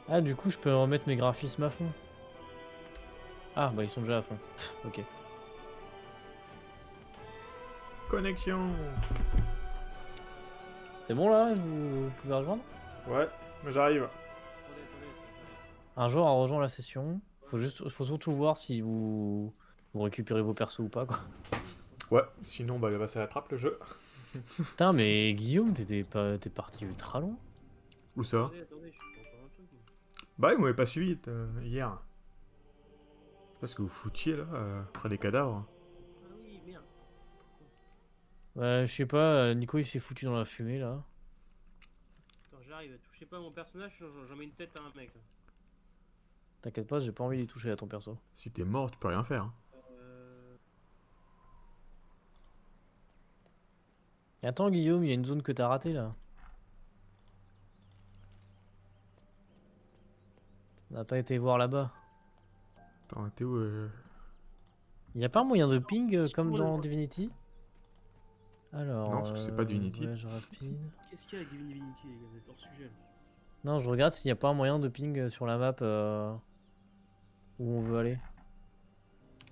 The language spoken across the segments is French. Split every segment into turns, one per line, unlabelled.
Ah, du coup, je peux remettre mes graphismes à fond. Ah, bah ils sont déjà à fond. Ok.
Connexion.
C'est bon là, vous pouvez rejoindre?
Ouais, j'arrive.
Attendez,
Un joueur a rejoint la session. Faut surtout voir si vous récupérez vos persos ou pas, quoi.
Ouais, sinon bah ça l'attrape le jeu.
Putain, mais Guillaume, t'es parti ultra loin.
Où ça?
attendez, je suis encore un truc. Moi.
Bah ils m'avaient pas suivi hier. Parce que vous foutiez là, près des cadavres.
Ah oui, merde.
Ouais, je sais pas, Nico il s'est foutu dans la fumée là.
Attends, j'arrive. Touchez pas à mon personnage, j'en mets une tête à un mec. Là.
T'inquiète pas, j'ai pas envie d'y toucher à ton perso.
Si t'es mort, tu peux rien faire. Hein.
Euh...
Et attends, Guillaume, il y a une zone que t'as ratée là. On n'a pas été voir là-bas.
Attends, t'es où
Y a pas un moyen de ping comme
Pour le-
dans Divinity? Alors,
Non, parce que c'est pas Divinity.
voyage rapide.
Qu'est-ce qu'il y a avec Divinity, les gars? Vous êtes hors sujet là.
Non, je regarde s'il y a pas un moyen de ping sur la map où on veut aller.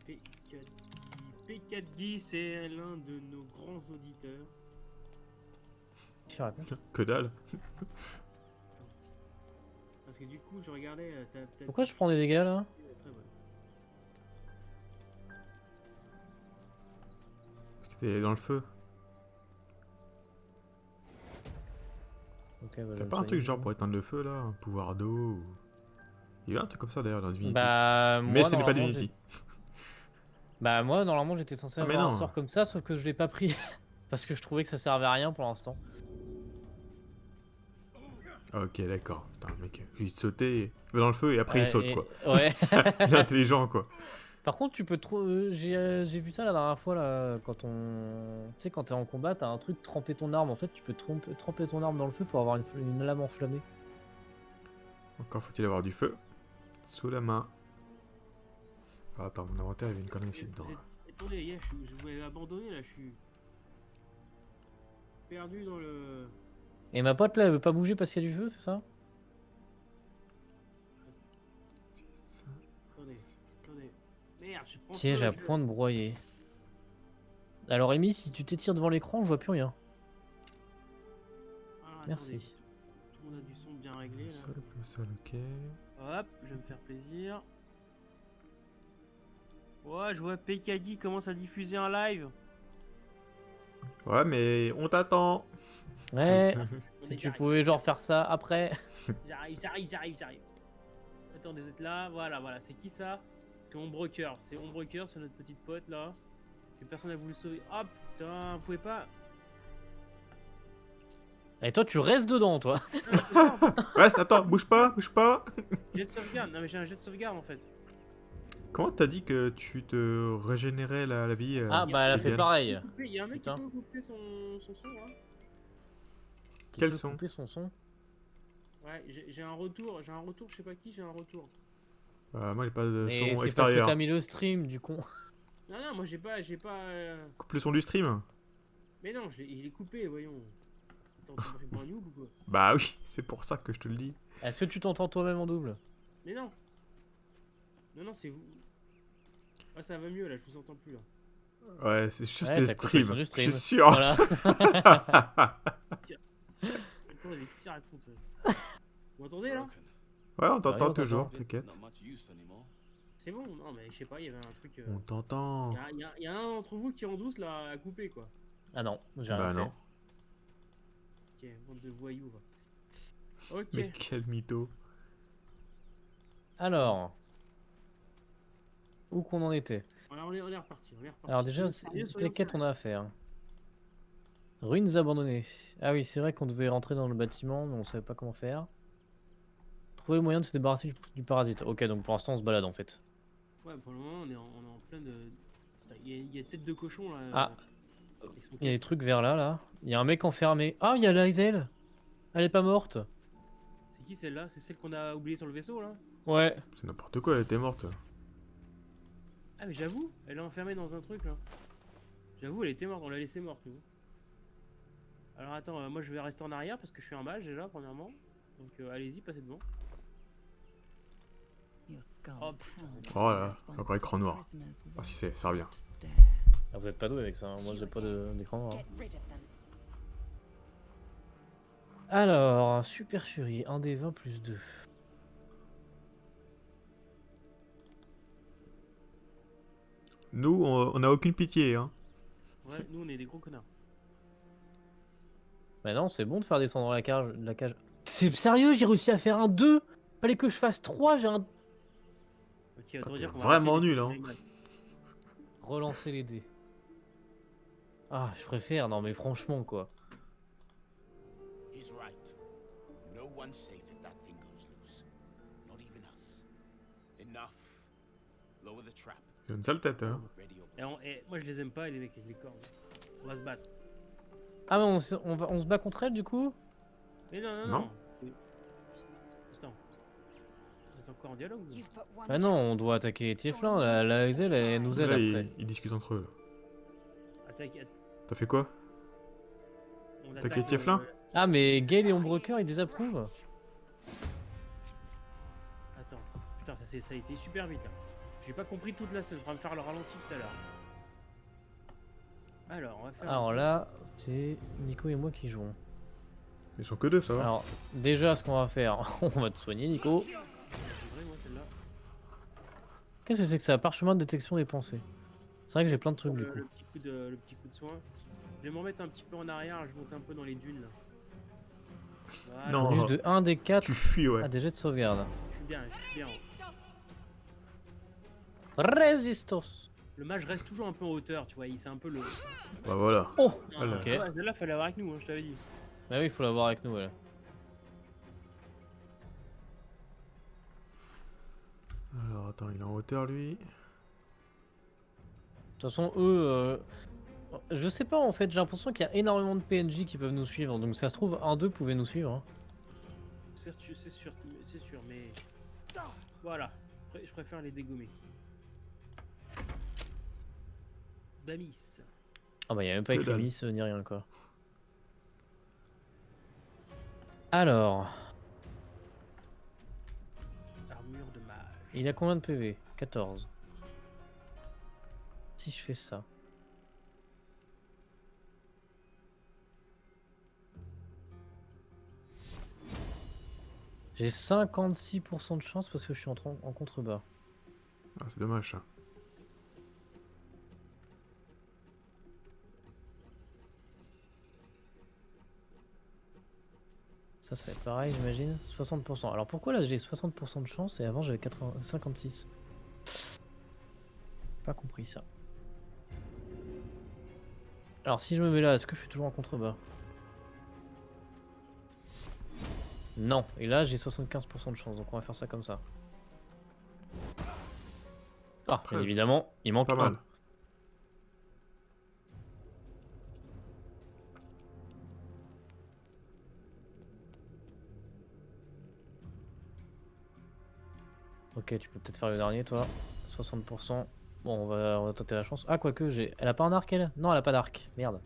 P4Guy. P4Guy, c'est l'un de nos grands auditeurs.
Qui raconte?
Que dalle.
Parce que du coup, je regardais.
Pourquoi je prends des dégâts là?
Très bonne.
Parce que t'es dans le feu.
Ok, bah, je vais
T'as
me
pas un
soigner,
truc
du
genre
coup.
pour éteindre le feu là? Un pouvoir d'eau ou... Il y a un truc comme ça d'ailleurs dans Divinity.
Bah,
Mais
moi,
ce n'est pas
normalement,
Divinity.
bah, moi, normalement, j'étais censé
Ah mais
avoir un
non.
sort comme ça, sauf que je l'ai pas pris. Parce que je trouvais que ça servait à rien pour l'instant.
Ah, ok, d'accord. Putain, le mec, il sautait, il va dans le feu et après il saute quoi.
Ouais.
Il est intelligent quoi.
Par contre, tu peux trop. J'ai vu ça la dernière fois là, quand on. Tu sais, quand t'es en combat, t'as un truc tremper ton arme. En fait, tu peux tremper ton arme dans le feu pour avoir une lame enflammée.
Encore faut-il avoir du feu. Sous la main. Ah, attends, mon inventaire il y avait une connerie ici dedans.
Attendez, les gars, je vous ai abandonné là, je suis. Perdu dans le.
Et ma pote là, elle veut pas bouger parce qu'il y a du feu, c'est ça?
Attendez. Merde, je prends
Piège
feu,
à point de broyer. Alors, Amy, si tu t'étires devant l'écran, je vois plus rien.
Ah,
Merci.
attendez. Tout le monde a du son bien réglé là.
Le sol, ok.
Hop, je vais me faire plaisir. Ouais, je vois PKD commence à diffuser un live.
Ouais, mais on t'attend.
Ouais,
On
si
est
tu
direct.
pouvais genre faire ça après.
J'arrive. Attendez, vous êtes là, voilà, c'est qui ça? C'est Ombrecoeur, c'est notre petite pote là. Que personne n'a voulu sauver. Ah putain, vous pouvez pas.
Et toi, tu restes dedans, toi.
Reste, attends, bouge pas.
Jet de sauvegarde, non mais j'ai un jet de sauvegarde en fait.
Comment t'as dit que tu te régénérais la vie
Ah, bah, elle a fait
Kélian
pareil.
Il y a un mec
Putain.
qui peut couper son son là.
Qui
Quel
peut
son?
couper son son.
Ouais, j'ai un retour, je sais pas qui, j'ai un retour.
Moi j'ai pas de
Mais
son
c'est parce que
extérieur.
t'as mis le stream, du con.
Non, moi j'ai pas.
Coupe le son du stream.
Mais non, je l'ai coupé, voyons. Attends, tu m'as fait pour un noob ou quoi?
Bah oui, c'est pour ça que je te le dis.
Est-ce que tu t'entends toi-même en double?
Mais non. Non, c'est vous. Ah, ça va mieux là, je vous entends plus là.
Ouais, c'est juste
Ouais,
les
t'as coupé le son
streams.
du
Je
stream.
suis sûr.
Voilà.
Attendez, qu'est-ce qu'il raconte Vous m'entendez là?
Ouais, on
oui,
t'entend
on
toujours,
t'entend.
t'inquiète.
C'est bon? Non, mais je sais pas, il y avait un truc.
On t'entend.
Y a un d'entre vous qui en douce là à couper quoi.
Ah non, j'ai rien
Bah
fait.
non.
Ok, bande de voyous va. Ok.
Mais quel mytho.
Alors. Où qu'on en était?
Alors, on est reparti,
Alors déjà, quelle quête on a à faire? Ruines abandonnées. Ah oui, c'est vrai qu'on devait rentrer dans le bâtiment, mais on savait pas comment faire. Trouver le moyen de se débarrasser du parasite. Ok, donc pour l'instant on se balade en fait.
Ouais, pour le moment, on est en plein de. Il y a tête de cochon là.
Ah.
Ils sont
Il y a des
quatre.
trucs vers là, là. Il y a un mec enfermé. Ah, il y a Laisel. Elle est pas morte.
C'est qui celle-là? C'est celle qu'on a oubliée sur le vaisseau là?
Ouais.
C'est n'importe quoi, elle était morte.
Ah, mais j'avoue, elle est enfermée dans un truc là. J'avoue, elle était morte, on l'a laissée morte nous. Alors attends, moi je vais rester en arrière parce que je suis un mage déjà, premièrement. Donc allez-y, passez devant. Oh putain.
Oh là, encore écran noir. Ah si c'est, ça revient.
Ah, vous êtes pas doué avec ça, hein. Moi j'ai pas d'écran noir. Alors, supercherie, 1 des 20 plus 2.
Nous, on a aucune pitié, hein.
Ouais, nous on est des gros connards.
Bah non, c'est bon de faire descendre la cage. C'est sérieux, j'ai réussi à faire un 2. Fallait que je fasse 3, j'ai un...
Ok, autant
t'es
dire qu'on va
vraiment
arrêter
nul,
les
hein.
réglages.
Relancer les dés. Ah, je préfère, non mais franchement quoi.
He's right. No one's safe if that thing goes loose. Not even us. Enough. Lower the trap.
J'ai une sale tête, hein.
Ready or
Et moi je les aime pas les mecs avec les cornes. On va se battre.
Ah mais on se bat contre elle du coup?
Mais non, non,
Non.
non. Attends. Vous êtes encore en dialogue ou...
Bah non, on doit attaquer les Tieflins, la Ezel elle nous aide
Là,
après.
ils discutent entre eux.
Attaque,
T'as fait quoi?
on
Attaque
attaque
les Tieflins?
Ah mais Gale et Ombrecoeur ils désapprouvent.
Attends. Putain, ça a été super vite là. J'ai pas compris toute la scène, je vais me faire le ralenti tout à l'heure. Alors, on va faire...
Alors là, c'est Nico et moi qui jouons.
Ils sont que deux, ça va.
Alors déjà ce qu'on va faire, on va te soigner Nico.
C'est vrai, moi celle-là.
Qu'est-ce que c'est que ça? Parchemin de détection des pensées. C'est vrai que j'ai plein de trucs du coup.
Le petit coup de soin. Je vais m'en remettre un petit peu en arrière, je monte un peu dans les dunes là. Voilà.
Non.
Juste de 1 des 4
Tu fuis, ouais.
à des jets de sauvegarde.
Je suis bien, je suis bien.
Résistance.
Le mage reste toujours un peu en hauteur, tu vois, c'est un peu le...
Bah voilà.
Oh.
Voilà.
Ok.
Ouais, celle-là, fallait avoir avec nous, hein, je t'avais dit.
Bah oui, il faut l'avoir avec nous voilà.
Alors, attends, il est en hauteur, lui.
De toute façon, eux, je sais pas en fait, j'ai l'impression qu'il y a énormément de PNJ qui peuvent nous suivre. Donc, si ça se trouve, 1-2 pouvait nous suivre. Hein.
C'est sûr, mais... Voilà, je préfère les dégommer. Damis.
Ah bah, il y a même pas
Que
écrit
dalle.
Miss ni rien quoi. Alors,
Armure de mage.
il a combien de PV? 14. Si je fais ça. J'ai 56% de chance parce que je suis en contrebas.
Ah, c'est dommage, ça.
Ça va être pareil, j'imagine. 60%. Alors pourquoi là j'ai 60% de chance et avant j'avais 56? Pas compris ça. Alors si je me mets là, est-ce que je suis toujours en contrebas? Non. Et là j'ai 75% de chance, donc on va faire ça comme ça. Ah, bien
Très-
évidemment, il manque
Pas
un.
mal.
Ok, tu peux peut-être faire le dernier, toi. 60%. Bon, on va tenter la chance. Ah, quoique, j'ai... Elle a pas un arc, elle? Non, elle a pas d'arc. Merde.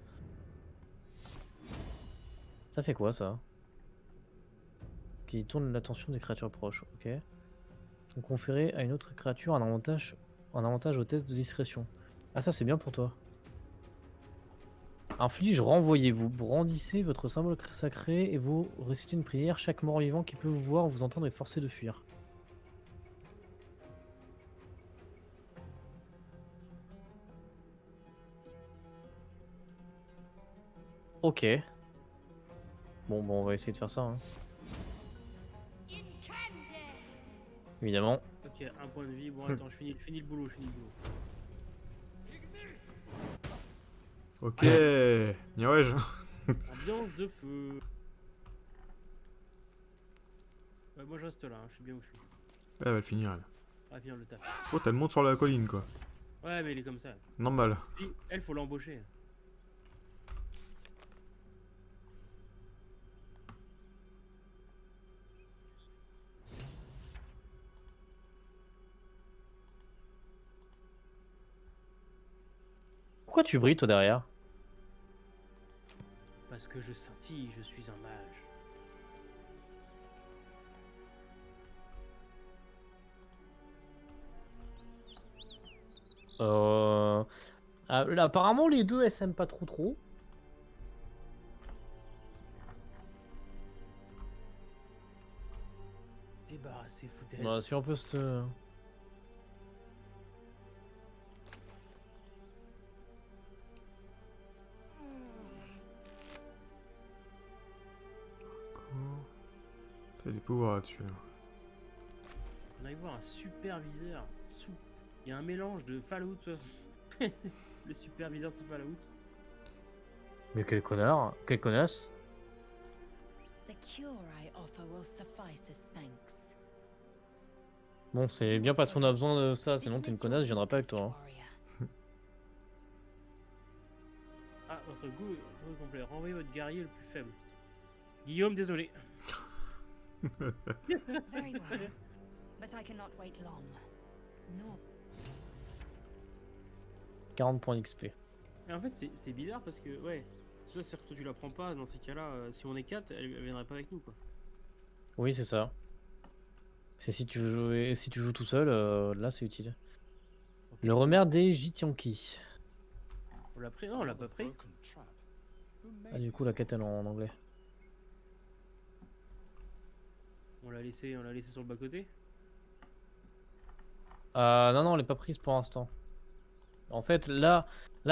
Ça fait quoi, ça? Qui tourne l'attention des créatures proches. Ok. Donc, conférer à une autre créature un avantage au test de discrétion. Ah, ça, c'est bien pour toi. Inflige, renvoyez-vous. Brandissez votre symbole sacré et vous récitez une prière. Chaque mort-vivant qui peut vous voir ou vous entendre est forcé de fuir. Ok. Bon, on va essayer de faire ça. Hein. Évidemment.
Ok, un point de vie. Bon, attends, je finis le boulot,
Ok. Bien ouais,
Ambiance de feu. Ouais, moi je reste là, hein, je suis bien où je suis.
Elle va le finir, elle.
On va finir le taf.
Oh, t'as le monde sur la colline, quoi.
Ouais, mais il est comme ça.
Normal.
Lui, elle, faut l'embaucher.
Pourquoi tu brilles, toi, derrière?
Parce que je scintille, je suis un mage.
Là, apparemment, les deux, elles s'aiment pas trop.
Débarrassez-vous d'elle.
Bah, si on peut se...
T'as des pouvoirs là-dessus. Là.
On arrive voir un superviseur. Il y a un mélange de Fallout. Le superviseur de ce Fallout.
Mais quel connard, quelle connasse.
The cure I offer will suffice as thanks.
Bon, c'est bien parce qu'on a besoin de ça, sinon t'es une connasse, je viendrai pas avec toi. Hein.
Ah, votre goût est complet. Renvoyez votre guerrier le plus faible. Guillaume, désolé.
Very well, but I cannot wait long. No.
40 points d'XP.
Et en fait, c'est bizarre parce que, ouais, soit si tu la prends pas, dans ces cas-là, si on est 4, elle viendrait pas avec nous, quoi.
Oui, c'est ça. C'est si tu veux jouer, si tu joues tout seul, là c'est utile. Le remède des Jitianki.
On l'a pris? Non, on l'a pas pris.
Ah, du coup, la quête elle est en anglais.
On l'a laissé sur le bas-côté.
Non, non, elle est pas prise pour l'instant. En fait, là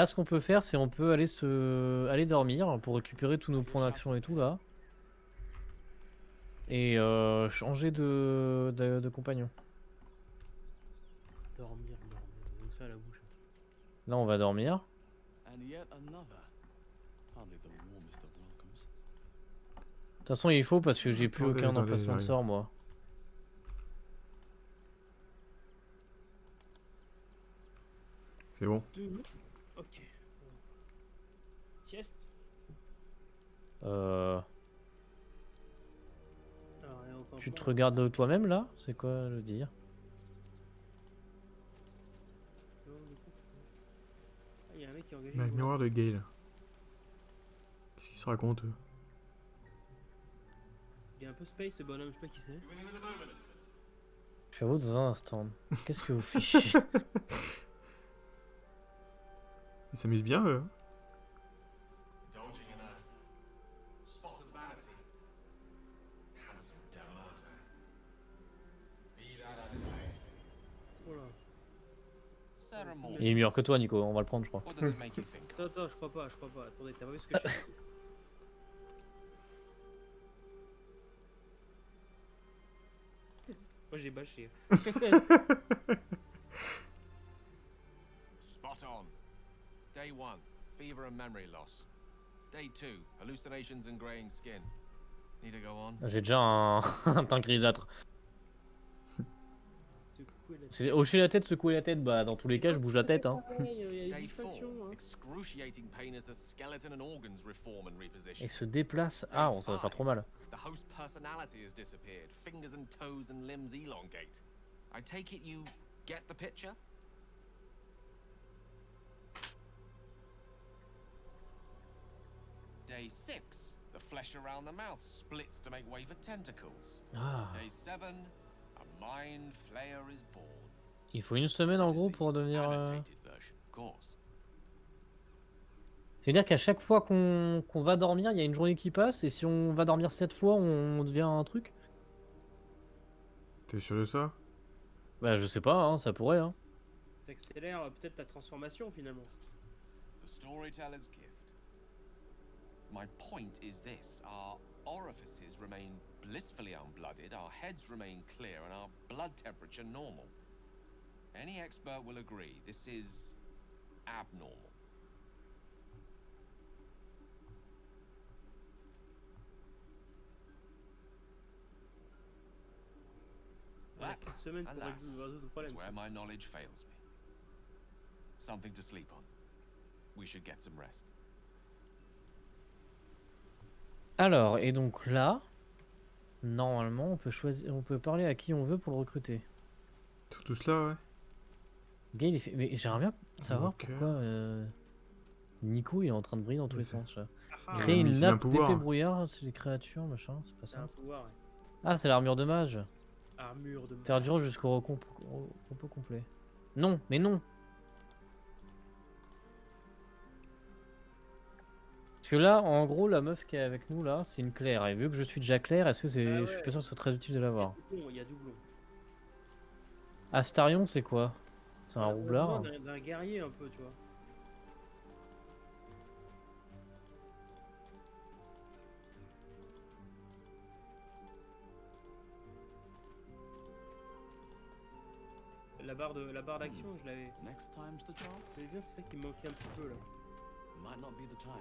ce qu'on peut faire, c'est on peut aller dormir pour récupérer tous nos points d'action et tout là. Et changer de compagnon.
Dormir. Donc ça à la bouche.
Là, on va dormir.
And yet another. Hardly the warmest of welcomes.
De toute façon, il faut parce que j'ai plus
Attendez,
aucun
attendez,
emplacement de
j'arrive.
sort, moi.
C'est bon.
Ok. Sieste.
Euh,
Alors, il y a encore
Tu te
pas-
regardes toi-même là? C'est quoi le dire?
Ah, il y a un mec qui est engagé.
Le miroir de Gale. Qu'est-ce qu'il se raconte eux?
Il est un peu space ce bonhomme, je sais pas qui c'est.
Je suis à vous dans un instant. Qu'est-ce que vous fichez?
Ils s'amusent bien eux. Hein.
Indulging in a spot of vanity. Handsome Delmata. Be that as it may.
Oh là.
Sarah
Il est meilleur que toi, Nico. On va le prendre, je crois.
What does it make you think?
Attends, je crois pas. Attendez, t'as pas vu ce que je fais? Moi j'ai bâché.
Spot on. Day 1, fever and memory loss. Day 2, hallucinations and graying skin. Need to go on?
J'ai déjà un teint grisâtre. C'est hocher la tête, secouer la tête. Bah, dans tous les cas, je bouge la tête. Hein.
Il y a des
Day 4,
distractions. Hein.
excruciating pain as the skeleton and organs reform and
Et
reposition.
se déplace. Ah, ça va faire trop mal.
The host personality has disappeared. Fingers and toes and limbs elongate. I take it you get the picture? Day 6, the flesh around the mouth splits to make way for tentacles.
Ah.
Day 7, a mind flayer is born.
Il faut une semaine en
This is
gros
the
pour devenir.
annotated version, of course.
C'est-à-dire qu'à chaque fois qu'on va dormir, il y a une journée qui passe. Et si on va dormir 7 fois, on devient un truc.
T'es sûr de ça?
Bah, je sais pas, hein, ça pourrait. Hein.
T'accélères peut-être ta transformation finalement.
The storyteller's gift. My point is this: our orifices remain blissfully unblooded, our heads remain clear, and our blood temperature normal. Any expert will agree this is abnormal.
La
That,
petite semaine pour
alas,
résoudre le
is
problème.
where my knowledge fails me. Something to sleep on. We should get some rest.
Alors, et donc là, normalement, on peut choisir, on peut parler à qui on veut pour le recruter.
Tout cela, ouais.
Gale, il fait. Mais j'aimerais bien savoir
Ok.
pourquoi Nico il est en train de briller dans tous
Mais
les
c'est-
sens. Là.
Ah,
Créer
mais
une
c'est un
nappe
pouvoir.
d'épée brouillard, c'est les créatures, machin, c'est pas
c'est un
ça.
pouvoir. Ouais.
Ah, c'est l'armure de mage.
Armure de.
Perdure jusqu'au repos complet. Non, mais non. Parce que là, en gros, la meuf qui est avec nous là, c'est une Claire. Et vu que je suis déjà Claire, est-ce que c'est.
Ah
Je suis
ouais.
pas sûr que ce soit très utile de l'avoir.
Il y a doublon.
Astarion, c'est quoi? C'est un
On a
roublard?
besoin d'un guerrier un peu, tu vois. La barre d'action, je l'avais.
Next time's the charm.
C'est bien, c'est ça qui me manquait un petit peu là.
Might not be the time.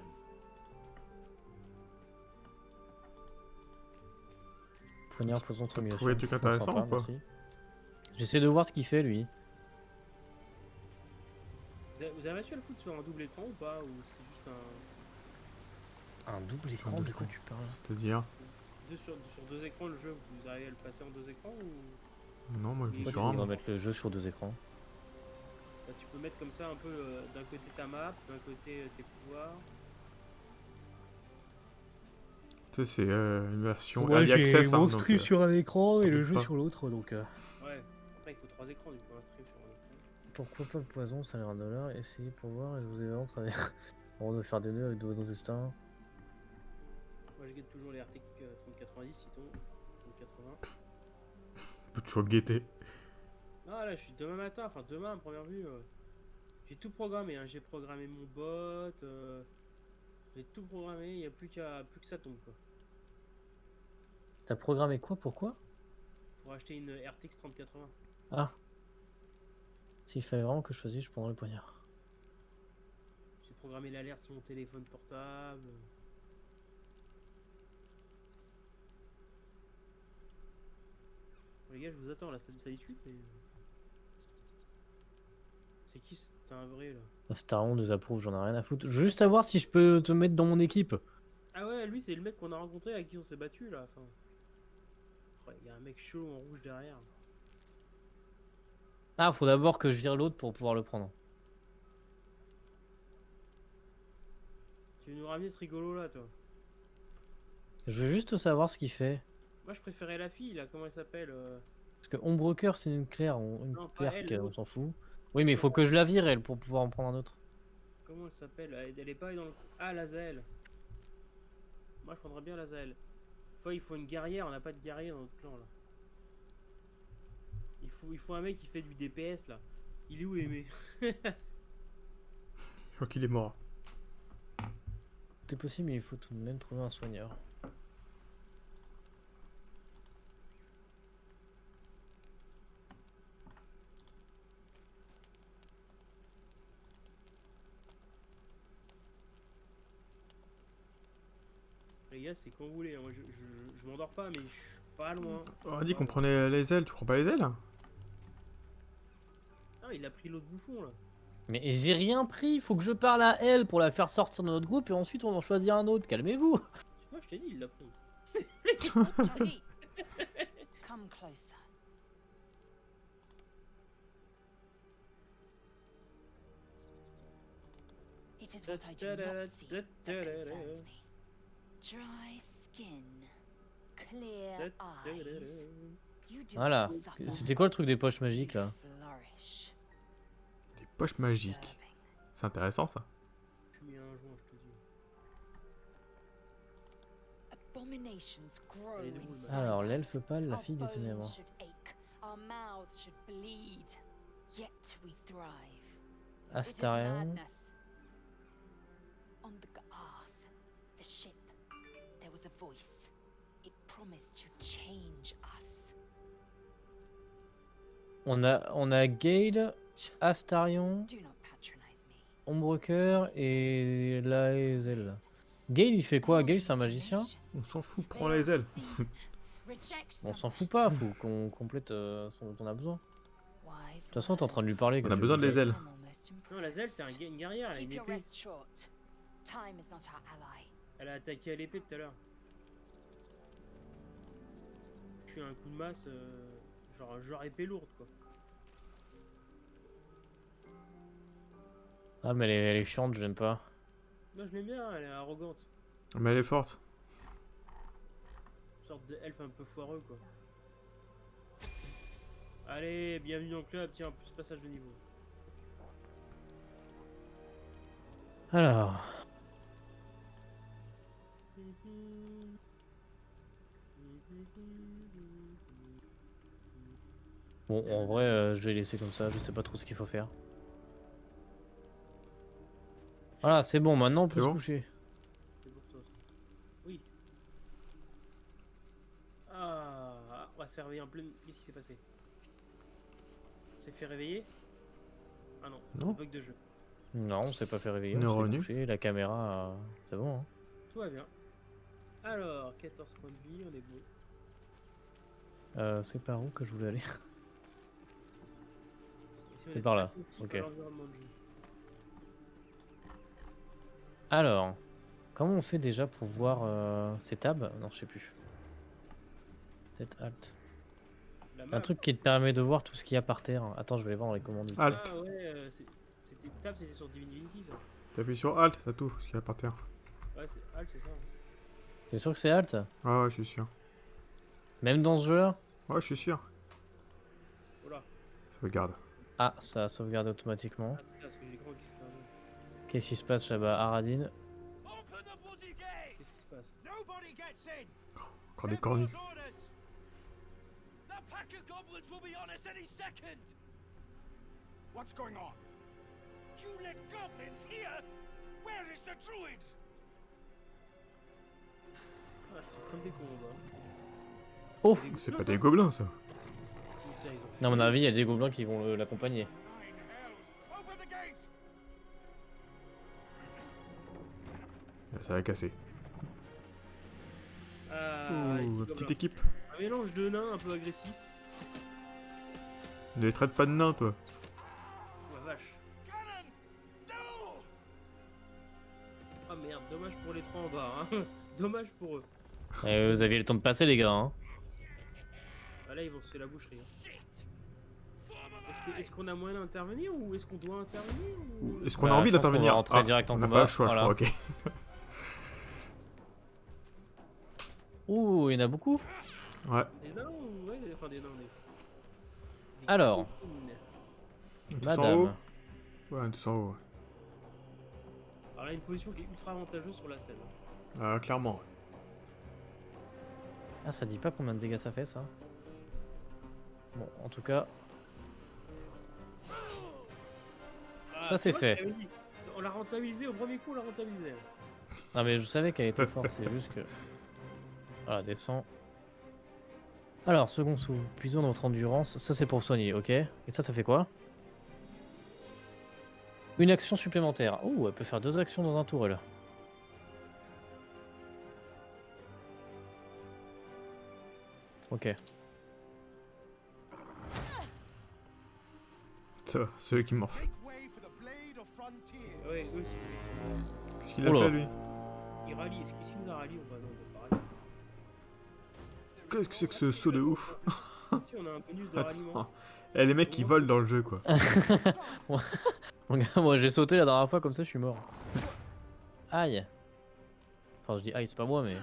Poignard, poison, trémulation.
trouvé des trucs intéressants
Sympa,
ou pas?
merci. J'essaie de voir ce qu'il fait lui.
Vous avez réussi à le foutre sur un double écran ou pas? Ou c'est juste
Un double écran,
double
de quoi
écran.
tu parles?
C'est-à-dire.
sur deux écrans le jeu? Vous arrivez à le passer en deux écrans ou
Non, moi je
Et
suis
Pourquoi
sur
tu
un.
voudrais mettre le jeu sur 2 écrans?
bah, tu peux mettre comme ça un peu d'un côté ta map, d'un côté tes pouvoirs.
Tu sais, c'est une version early access. Hein, donc,
sur un écran
et le jeu sur
l'autre, donc...
Ouais, après il faut trois écrans du coup, un stream sur un écran.
Pourquoi pas le poison, ça a l'air $1. Essayez pour voir et je vous ai vraiment travaillé. On de faire des nœuds avec de vos destins.
Moi je guette toujours les RTX 3090 si tombe, 3080.
peut toujours le guetter.
Non là je suis demain matin, enfin demain à première vue. J'ai tout programmé, hein. J'ai programmé mon bot, j'ai tout programmé, il n'y a plus que ça tombe quoi.
T'as programmé quoi? Pourquoi?
Pour acheter une RTX 3080.
Ah. S'il fallait vraiment que je choisisse, je prendrais le poignard.
J'ai programmé l'alerte sur mon téléphone portable. Bon, les gars, je vous attends là, ça discute mais. C'est qui? C'est un vrai là.
Staron désapprouve, j'en ai rien à foutre. Juste à voir si je peux te mettre dans mon équipe.
Ah ouais, lui c'est le mec qu'on a rencontré avec qui on s'est battu là. Enfin. Ouais, il y a un mec chaud en rouge derrière.
Ah, faut d'abord que je vire l'autre pour pouvoir le prendre.
Tu veux nous ramener ce rigolo là, toi?
Je veux juste savoir ce qu'il fait.
Moi je préférais la fille là, comment elle s'appelle
Parce que Ombrecoeur, c'est une Claire, une
Non, pas
Claire,
elle,
on
l'autre.
s'en fout. Oui, mais il faut que je la vire, elle, pour pouvoir en prendre un autre.
Comment elle s'appelle? Elle est pas dans le. Ah, Lazael. Moi je prendrais bien Lazael. Il faut une guerrière, on n'a pas de guerrier dans notre clan là. Il faut un mec qui fait du DPS là. Il est où Aimé?
Je crois qu'il est mort.
C'est possible, mais il faut tout de même trouver un soigneur.
Les gars, c'est quand vous voulez. Moi je m'endors pas, mais je suis pas loin.
On a dit qu'on prenait les ailes, tu prends pas les ailes?
Ah, il a pris l'autre bouffon là.
Mais j'ai rien pris, il faut que je parle à elle pour la faire sortir de notre groupe et ensuite on en choisit un autre. Calmez-vous.
Tu vois, je t'ai dit, il l'a pris.
Javi, come closer. It is what I do not see that concerns me. Dry skin, clear eyes. You do
Voilà.
not suffer,
C'était quoi le truc des poches magiques là?
flourish.
Des poches magiques.
Disturbing.
C'est intéressant ça.
Je suis mis un joint, je te dis.
Abominations grow
Elle est debout,
inside
Alors,
us.
l'elfe pâle, la
Our
fille des
bones
ténèbres.
should ache, our mouths should bleed, yet we thrive. It is
Astarion.
madness. On the G'arth, the ship, there was a voice. It promised to change us.
On a Gale, Astarion,
Do not patronize me.
Ombrecoeur et Laezel. Gale il fait quoi? Gale c'est un magicien?
On s'en fout, prends les ailes.
On s'en fout pas, faut qu'on complète ce dont on a besoin. De toute façon t'es en train de lui parler.
On a besoin de les ailes.
Non, Lazael, c'est une guerrière, elle a une
Keep your
épée.
rest short. Time is not our ally.
Elle a attaqué à l'épée tout à l'heure. Je suis un coup de masse, genre épée lourde quoi.
Ah mais elle est chiante, j'aime pas.
Non, je l'aime bien, elle est arrogante.
Mais elle est forte.
Une sorte d'elfe un peu foireux quoi. Allez, bienvenue dans le club, tiens, plus passage de niveau.
Alors. Bon, en vrai, je vais laisser comme ça, je sais pas trop ce qu'il faut faire. Voilà, c'est bon, maintenant on peut
C'est
se
bon
coucher.
C'est pour toi. Oui. Ah, on va se faire réveiller en pleine. Qu'est-ce qui s'est passé? On s'est fait réveiller? Ah non,
Non.
bug de jeu.
Non, on s'est pas fait réveiller,
On est
on s'est
revenu.
couché, la caméra, c'est bon. Hein.
Tout va bien. Alors, 14 points de vie, on est bon.
C'est par où que je voulais aller?
Et si on
C'est
est
par là,
attentif
ok.
à l'environnement de jeu.
Alors, comment on fait déjà pour voir ces tabs? Non, je sais plus. Peut-être Alt.
La
Un
map.
truc qui te permet de voir tout ce qu'il y a par terre. Attends, je vais aller voir dans les commandes. vite fait.
Alt.
Ah ouais, c'était tab, c'était sur Divinity ça.
T'appuies sur Alt, t'as tout ce qu'il y a par terre.
Ouais, c'est Alt, c'est ça.
T'es sûr que c'est Alt?
Ah ouais, je suis sûr.
Même dans ce jeu-là?
Ouais, je suis sûr.
Oh là.
Sauvegarde.
Ah, ça a sauvegardé automatiquement.
Ah, c'est parce que j'ai l'écran qui fait un jeu.
Qu'est-ce qui se passe là-bas? Aradine.
Open the bloody gate!
Qu'est-ce qui se passe?
Nobody gets in!
Encore des cornus.
Send orders! That pack of goblins will be on us any second! What's going on? You let goblins here? Where is the druid?
Ah, c'est comme des cons là.
Oh!
C'est pas des gobelins, ça.
Putain, ils ont
Non, à mon avis, il y a des gobelins qui vont l'accompagner.
Nine hells! Open the gate!
Ça va casser.
Ah,
Ouh,
les petits
petite
gobelins.
équipe.
Un mélange de nains un peu agressif.
Ne les traite pas de nains, toi.
Oh la vache.
Cannon! No!
Ah merde, dommage pour les trois en bas. Hein. Dommage pour eux.
Et vous aviez le temps de passer, les gars. Hein.
Ah, là, ils vont se faire la boucherie. Hein.
Shit! Form
Est-ce qu'on a moyen d'intervenir ou est-ce qu'on doit intervenir ou...
Est-ce qu'on a
Bah,
envie
je pense qu'on va
d'intervenir?
rentrer direct en
on n'a
combat,
pas le choix,
voilà.
je crois, ok.
Ouh, il y en a beaucoup.
Ouais.
Des nains ou... Ouais, enfin des nains, des
Alors,
copines.
Tous en haut?
madame.
Ouais, tous en haut. Ouais.
Alors là, une position qui est ultra avantageuse sur la scène.
Clairement.
Ah, ça dit pas combien de dégâts ça fait, ça. Bon, en tout cas,
Ah,
Ça, c'est
tu vois,
fait.
je t'avais dit, on l'a rentabilisé au premier coup, on l'a rentabilisé.
non mais je savais qu'elle était forte, c'est juste que... Voilà, descend. Alors, second souffle, puisons notre endurance. Ça, c'est pour soigner, ok. Et ça fait quoi? Une action supplémentaire. Oh, elle peut faire 2 actions dans un tour, elle. Ok.
Ça va, c'est eux qui morfent.
Make way for the blade of frontier.
Ouais, eux aussi.
Qu'est-ce qu'il a
Oula.
fait, lui?
Il rallie, est-ce qu'il nous a rallié ou pas? Non, on va pas rallier.
Qu'est-ce que c'est que ce saut de ouf?
Si, on a un bonus de ralliement.
Eh, les mecs, ils volent dans le jeu, quoi.
Mon gars, moi j'ai sauté la dernière fois comme ça, je suis mort. Aïe. Enfin, je dis aïe, c'est pas moi, mais.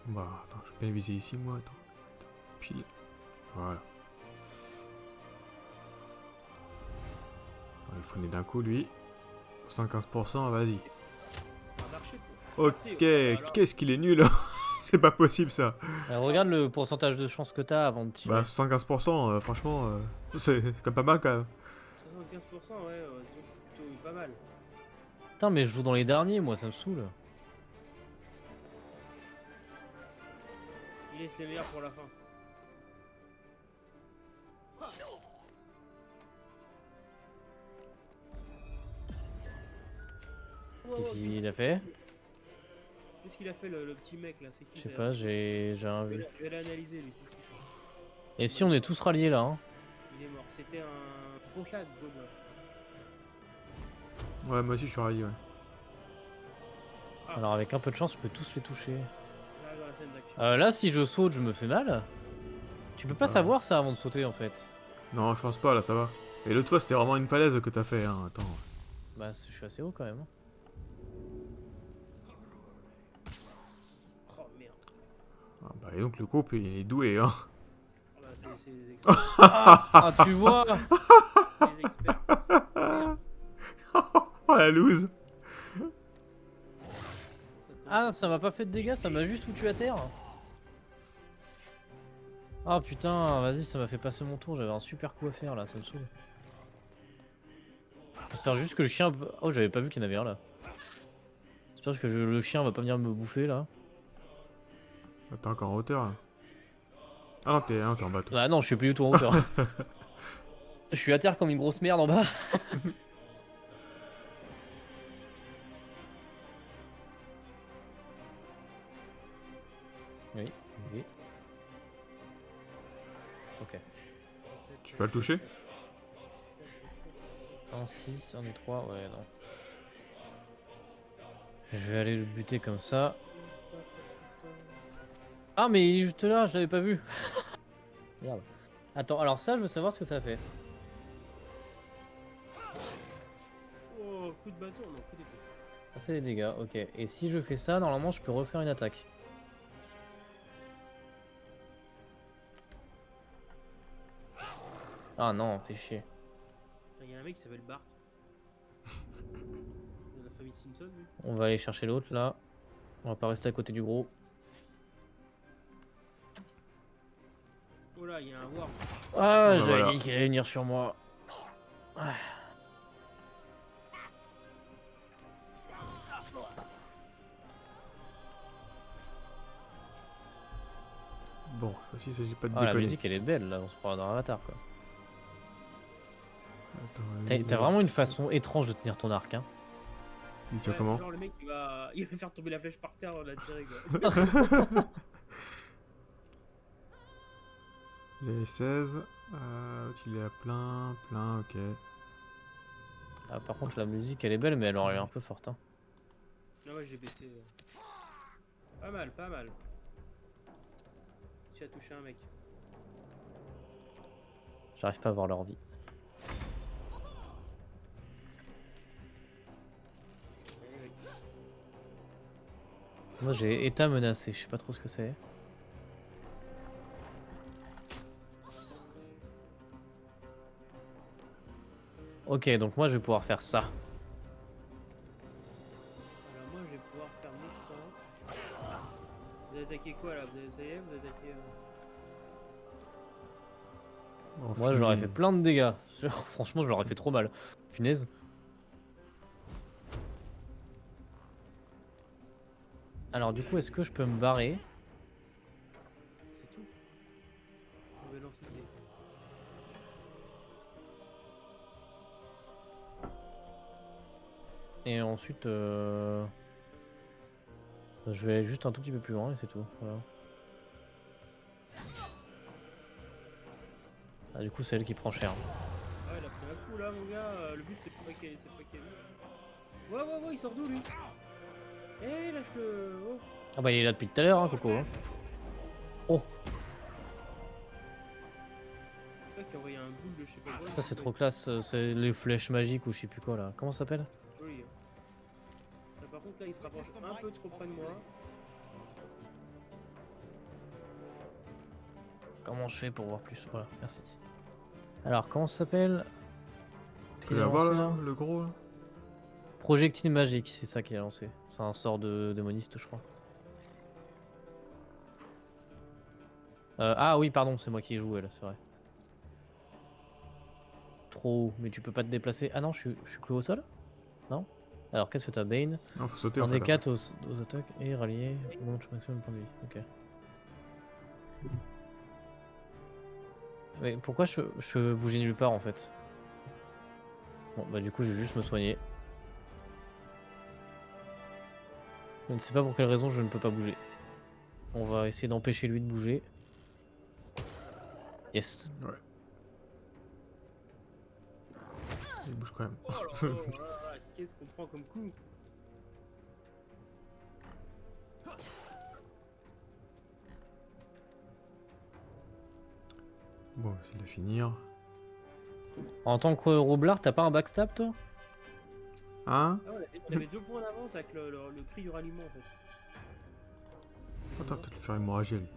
Bah, attends, je vais bien viser ici, moi. Attends. Pile. Voilà. On va le freiner d'un coup, lui. 115%, vas-y.
Un archer, quoi.
Ok,
Voilà.
qu'est-ce qu'il est nul. C'est pas possible, ça.
Regarde le pourcentage de chance que t'as avant de tirer.
Bah, 115%, franchement, c'est quand même pas mal, quand même.
75%, ouais, c'est plutôt pas mal.
Putain, mais je joue dans les derniers, moi, ça me saoule.
Il laisse les meilleurs pour la fin.
Qu'est-ce qu'il a fait?
Qu'est-ce qu'il a fait le petit mec là? C'est qui?
Je sais
ça
pas, j'ai un
Je
vu.
vais je vais l'analyser lui, c'est ce qu'il fait.
Et si on est tous ralliés là, hein?
Il est mort. C'était un brocade gobelin.
Ouais, moi aussi, je suis rallié, ouais.
Ah.
Alors avec un peu de chance, je peux tous les toucher.
Là, dans la scène d'action.
Là, si je saute, je me fais mal. Tu peux pas
Ah.
savoir ça avant de sauter en fait.
Non, je pense pas, là, ça va. Et l'autre fois, c'était vraiment une falaise que t'as fait, hein. Attends.
Bah, je suis assez haut quand même. Hein.
Oh merde.
Ah, bah, et donc, le groupe, il est doué, hein.
Oh, bah, c'est des experts.
Ah, tu vois?
C'est des experts. Merde.
Oh, la loose.
Ah, ça m'a pas fait de dégâts, ça m'a juste foutu à terre. Ah putain, vas-y, ça m'a fait passer mon tour, j'avais un super coup à faire là, ça me saoule. J'espère juste que le chien... Oh, j'avais pas vu qu'il y en avait un là. J'espère que le chien va pas venir me bouffer là.
T'es encore en hauteur là. Ah non, t'es en bas toi.
Ah non, je suis plus du tout en hauteur. Je suis à terre comme une grosse merde en bas. Oui, oui. Ok.
Tu peux le toucher?
1, 6, 1 et 3, ouais, non. Je vais aller le buter comme ça. Ah, mais il est juste là, je l'avais pas vu. Merde. Attends, alors ça, je veux savoir ce que ça fait.
Oh, coup de bâton, non, coup d'épée.
Ça fait des dégâts, ok. Et si je fais ça, normalement, je peux refaire une attaque. Ah non, fait chier.
Il y a un mec qui s'appelle Bart. De la famille Simpson, lui.
On va aller chercher l'autre là. On va pas rester à côté du gros.
Oh là, il y a un war.
Ah, j'avais
voilà.
dit qu'il allait venir sur moi.
Bon, cette fois-ci, il s'agit pas de
Ah, la
déconner.
musique elle est belle là, on se croit dans Avatar quoi.
Attends,
T'as vraiment une façon étrange de tenir ton arc, hein.
il tient
Ouais,
comment?
genre le mec il va faire tomber la flèche par terre avant de la tirer quoi.
Il est 16. L'autre, il est à plein, ok.
Ah, par contre la musique elle est belle mais alors elle est un peu forte, hein.
Ah ouais, j'ai baissé. Pas mal, pas mal. Tu as touché un mec.
J'arrive pas à voir leur vie. Moi j'ai état menacé, je sais pas trop ce que c'est. Ok, donc moi je vais pouvoir faire ça.
Alors moi je vais pouvoir faire médecin. Vous attaquez quoi là? Ça y est, vous attaquez.
Bon,
Moi je leur ai
fini.
fait plein de dégâts. Franchement je leur ai fait trop mal. Punaise. Alors du coup est-ce que je peux me barrer?
C'est tout. On va lancer des.
Et ensuite je vais aller juste un tout petit peu plus loin et c'est tout. Voilà. Ah, du coup c'est elle qui prend cher.
Ah ouais, il a pris un coup là mon gars. Le but c'est pas qu'elle Ouais, il sort d'où lui? Eh, lâche-le. Oh.
Ah bah il est là depuis tout à l'heure hein, Coco. Hein. Oh,
C'est toi qui a envoyé un boule de je sais pas quoi.
ça c'est trop classe, c'est les flèches magiques ou je sais plus quoi là. Comment ça s'appelle?
Joli. Hein. Là, par contre là il se rapproche un peu trop près de moi.
Comment je fais pour voir plus? Voilà, merci. Alors comment ça s'appelle?
Tu peux l'avoir là, le gros là?
Projectile magique, c'est ça qui a lancé. C'est un sort de démoniste je crois. Ah oui pardon, c'est moi qui ai joué là, c'est vrai. Trop haut, mais tu peux pas te déplacer. Ah non, je suis cloué au sol? Non? Alors qu'est-ce que t'as, Bane?
Non, faut sauter
Un
en
des
fait.
4 aux attaques et rallier au moment de maximum de points de vie. Ok. Mais pourquoi je bougeais nulle part en fait? Bon bah du coup je vais juste me soigner. Je ne sais pas pour quelle raison je ne peux pas bouger. On va essayer d'empêcher lui de bouger. Yes.
Ouais. Il bouge quand même.
Oh là là là là, qu'est-ce qu'on prend comme coup?
Bon, on va essayer de finir.
En tant que roublard, t'as pas un backstab toi?
Hein?
Ah ouais, on avait 2 points d'avance avec le cri du ralliement en fait.
Attends, peut-être le faire hémorrager lui.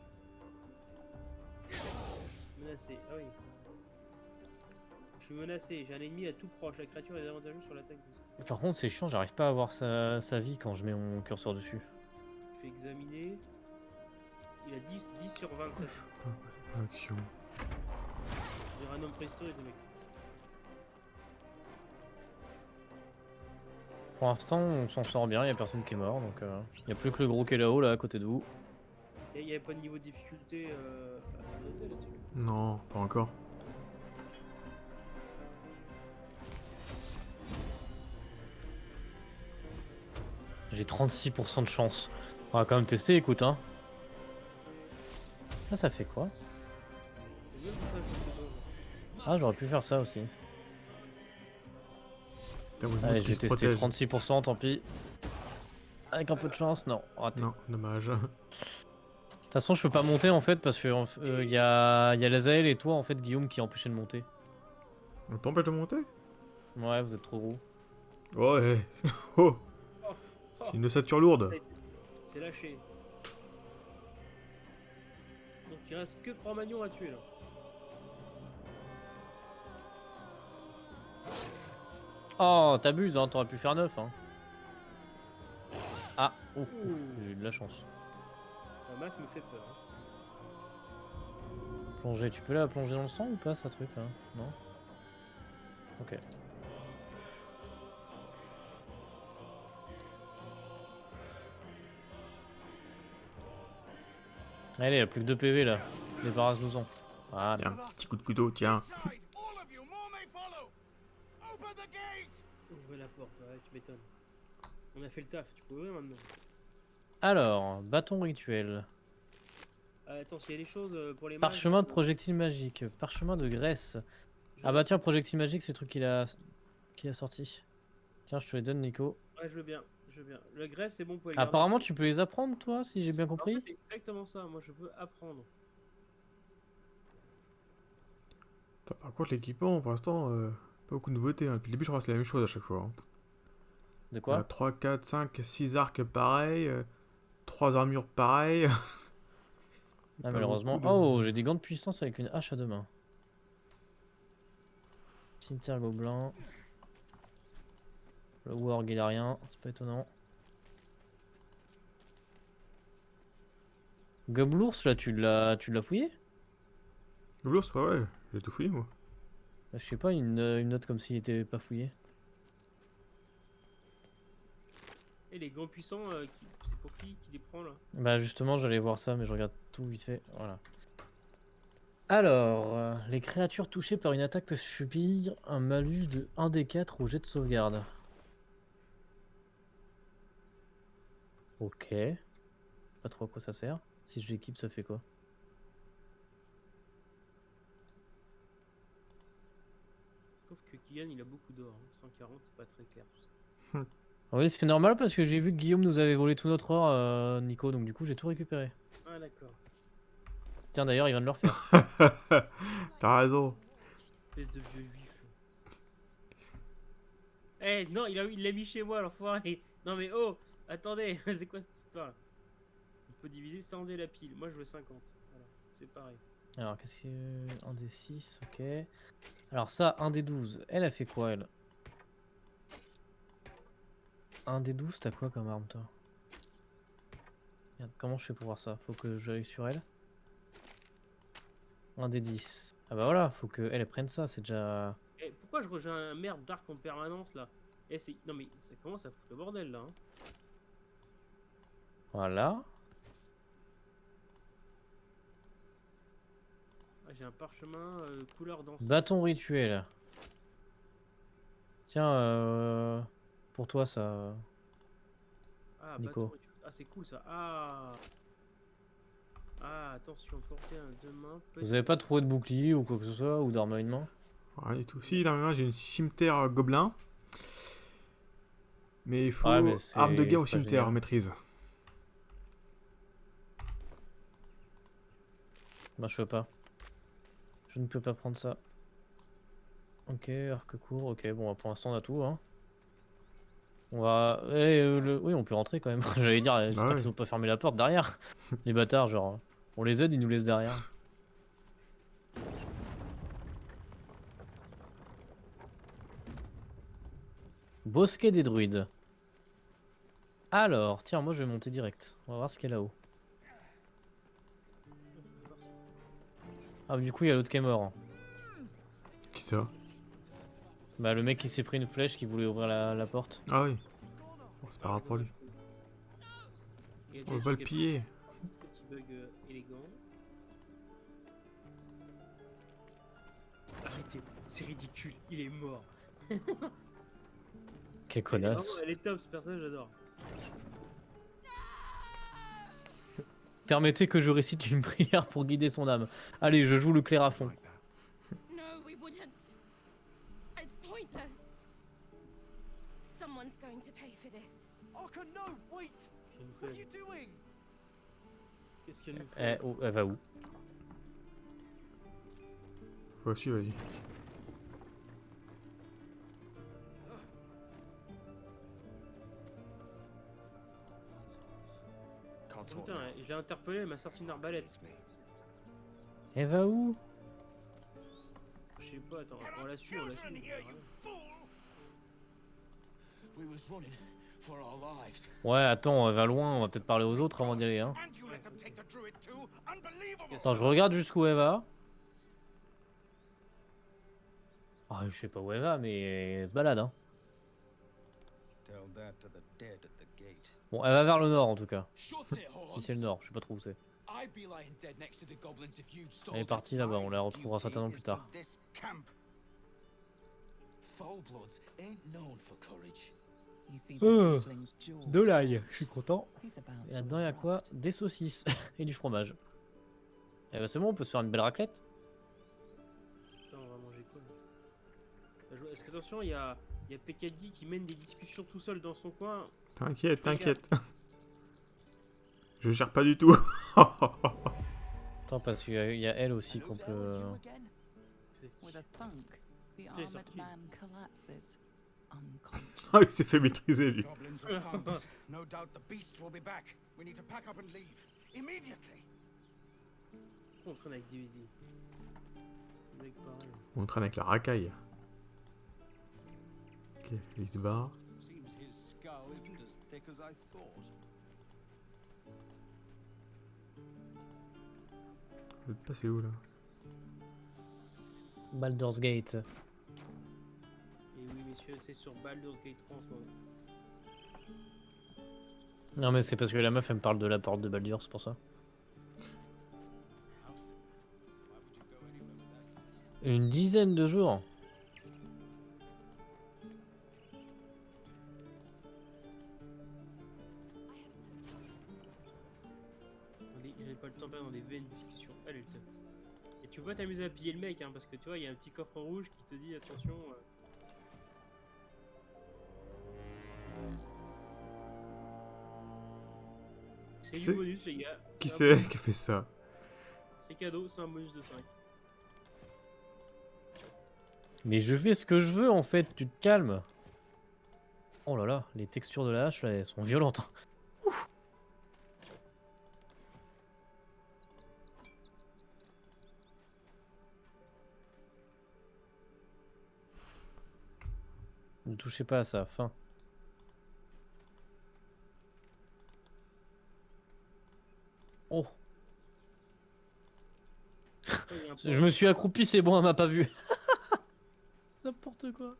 Menacé, ah oui. Je suis menacé, j'ai un ennemi à tout proche, la créature est avantageuse sur l'attaque de...
Par contre c'est chiant, j'arrive pas à voir sa vie quand je mets mon curseur dessus.
fait examiner. Il a 10 sur 27.
Pas l'action.
On dirait un homme préhistorique, le mec.
Pour l'instant, on s'en sort bien, il y a personne qui est mort, donc il y a plus que le gros qui est là-haut, là, à côté de vous.
Il n'y avait pas de niveau de difficulté à noter là-dessus.
Non, pas encore.
J'ai 36% de chance. On va quand même tester, écoute, hein. Ah, ça fait quoi?
C'est bien pour ça que c'est bon.
Ah, j'aurais pu faire ça aussi.
Putain, vous
Allez,
qui
j'ai
se
testé
protège.
36%, tant pis. Avec un peu de chance, non, raté.
Non, dommage.
De toute façon, je peux pas monter en fait parce que y a Lazael et toi en fait, Guillaume, qui empêchaient de monter.
On t'empêche de monter?
Ouais, vous êtes trop gros.
Ouais. Oh,
Oh,
c'est une ossature lourde.
c'est lâché. Donc il reste que Cro-Magnon à tuer là.
Oh, t'abuses, hein, t'aurais pu faire 9. Hein. Ah, ouf,
Ouh.
j'ai eu de la chance.
Sa masse me fait peur. Hein.
Plonger, tu peux la plonger dans le sang ou pas, ça truc là? Non? Ok. Allez, il y a plus que 2 PV là. Débarrasse-nous-en. Voilà.
Tiens, petit coup de couteau, tiens.
Inside, all of you, more may follow. Open the gate.
Ouvrez la porte, ouais, tu m'étonnes. On a fait le taf, tu peux ouvrir maintenant.
Alors, bâton rituel.
Attends, s'il y a des choses pour les mages,
Parchemin de projectile magique. Parchemin de graisse. Ah bah tiens, projectile magique, c'est le truc qu'il a sorti. Tiens, je te les donne, Nico.
Ouais, je veux bien, je veux bien. Le graisse, c'est bon pour les garder.
Apparemment, tu peux les apprendre, toi, si j'ai bien
En
compris.
fait, c'est exactement ça, moi je peux apprendre.
Attends, par contre, l'équipement, pour l'instant, pas beaucoup de nouveautés. Hein. Depuis le début, je crois que c'est la même chose à chaque fois. Hein.
De
Il y a
quoi?
3, 4, 5, 6 arcs pareils. 3 armures pareilles.
Ah,
Pas
malheureusement.
beaucoup de-
Oh, j'ai des gants de puissance avec une hache à 2 mains. Cimetière gobelin. Le warg, il a rien, c'est pas étonnant. Goblours, là, tu l'as fouillé?
Le lourd, ouais, j'ai tout fouillé, moi.
Je sais pas, une note comme s'il était pas fouillé.
Et les gants puissants, c'est pour qui les prend là?
Bah justement, j'allais voir ça, mais je regarde tout vite fait. Voilà. Alors, les créatures touchées par une attaque peuvent subir un malus de 1 des 4 au jet de sauvegarde. Ok. Pas trop à quoi ça sert. Si je l'équipe, ça fait quoi?
Je trouve que Kian il a beaucoup d'or, hein. 140 c'est pas très clair tout ça.
Oui, c'est normal parce que j'ai vu que Guillaume nous avait volé tout notre or, Nico, donc du coup j'ai tout récupéré.
Ah d'accord.
Tiens, d'ailleurs, il vient de le refaire.
T'as raison.
Espèce de vieux juif. Eh non, il l'a mis chez moi l'enfoiré. Non mais oh, attendez, c'est quoi cette histoire? On peut diviser sans dé la pile. Moi je veux 50. Voilà, c'est pareil.
Alors, qu'est-ce que... 1 des 6, ok. Alors ça, 1 des 12. Elle a fait quoi, elle? 1 des 12, t'as quoi comme arme, toi? Regarde, comment je fais pour voir ça? Faut que j'aille sur elle. 1 des 10. Ah bah voilà, faut que elle prenne ça, c'est déjà...
Eh, pourquoi j'ai un merde d'arc en permanence là? Eh c'est... Non mais ça commence à foutre le bordel là. Hein.
Voilà.
Ah, j'ai un parchemin couleur d'encens.
Bâton rituel. Tiens, pour toi, ça...
Ah,
Nico.
bâton, ah c'est cool ça. Ah. Ah attention, porter un deux mains.
Vous avez pas trouvé de bouclier ou quoi que ce soit, ou d'arme à une main?
Ouais, et tout. Si, dans mes mains, j'ai une cimetière gobelin. Mais il faut
Ouais, mais c'est-
arme de guerre au
c'est pas
cimetière,
génial.
maîtrise.
Moi, je peux pas. Je ne peux pas prendre ça. Ok, arc court, ok, bon, pour l'instant, on a tout, hein. On va... Oui, on peut rentrer quand même. J'allais dire, j'espère
ouais.
qu'ils ont pas fermé la porte derrière. Les bâtards, genre... On les aide, ils nous laissent derrière. Bosquet des druides. Alors, tiens, moi je vais monter direct. On va voir ce qu'il y a là-haut. Ah, du coup, il y a l'autre qui est mort.
Qui ça?
Bah, le mec qui s'est pris une flèche qui voulait ouvrir la porte.
Ah oui. Bon, c'est pas grave pour lui.
Il y a
On
des
va le
trucs
piller.
Petit bug élégant. Arrêtez, c'est ridicule, il est mort.
Quelle connasse.
Elle est top, ce personnage, j'adore.
Permettez que je récite une prière pour guider son âme. Allez, je joue le clair à fond.
No, we wouldn't. It's pointless. Someone's going to pay for this.
Arca, no, wait! What are you doing?
Qu'est-ce qu'elle nous
Eh,
fait?
oh, elle va où?
Voici, vas-y.
Can't talk
Putain,
now.
je l'ai interpellé, elle m'a sorti une arbalète.
Elle va où?
Je sais pas, attends, on la suit, on la
Children
suit.
here, you fool!
We was running for our lives.
Ouais, attends, elle va loin, on va peut-être parler aux autres avant d'y aller. Hein.
And you let them take the druid too? Unbelievable!
Attends, je regarde jusqu'où elle va. Ah, je sais pas où elle va, mais elle se balade. Hein.
Tell that to the dead at the gate.
Bon, elle va vers le nord en tout cas.
Shut it,
Si c'est le nord, je sais pas trop où c'est.
I'd be lying dead next to the goblins if you'd
Elle est
stole
partie là-bas, on la retrouvera certainement plus tard.
This camp.
Foulbloods ain't known for courage.
You see
Oh,
the tiefling's jaw.
De l'ail, je suis content.
He's about
Et
to
là-dedans, il y a quoi?
erupt.
Des saucisses et du fromage. Eh bah c'est bon, on peut se faire une belle raclette.
Putain, on va manger quoi là? Est-ce que attention, il y a Pekadji qui mène des discussions tout seul dans son coin.
T'inquiète,
Regarde.
t'inquiète. Je gère pas du tout.
Attends, parce qu'il y a elle aussi qu'on peut...
With a thunk, the
est
armored
sorti.
man collapses, unconscious.
Ah, il s'est fait maîtriser lui.
Goblins are found us. No doubt the beast will be back. We need to pack up and leave. Immediately!
On traîne avec des mecs pareils.
On traîne avec la racaille. Ok, il se barre.
Seems his skull isn't as thick as I thought.
Vous êtes passé où là?
Baldur's Gate.
Et oui, messieurs, c'est sur Baldur's Gate 3 en ce moment.
Non mais c'est parce que la meuf elle me parle de la porte de Baldur, c'est pour ça. Une dizaine de jours.
J'avais pas le temps de perdre dans des vaines discussions. Allez, le temps. Et tu peux pas t'amuser à piller le mec, hein, parce que tu vois, il y a un petit coffre rouge qui te dit attention. C'est
C'est-
du bonus, les gars.
Qui
C'est un
c'est qui a fait ça?
C'est cadeau, c'est un bonus de 5.
Mais je fais ce que je veux en fait, tu te calmes. Oh là là, les textures de la hache là, elles sont violentes. Hein. Ouf. Ne touchez pas à ça, fin. Oh, je me suis accroupi, c'est bon, elle m'a pas vu. N'importe quoi.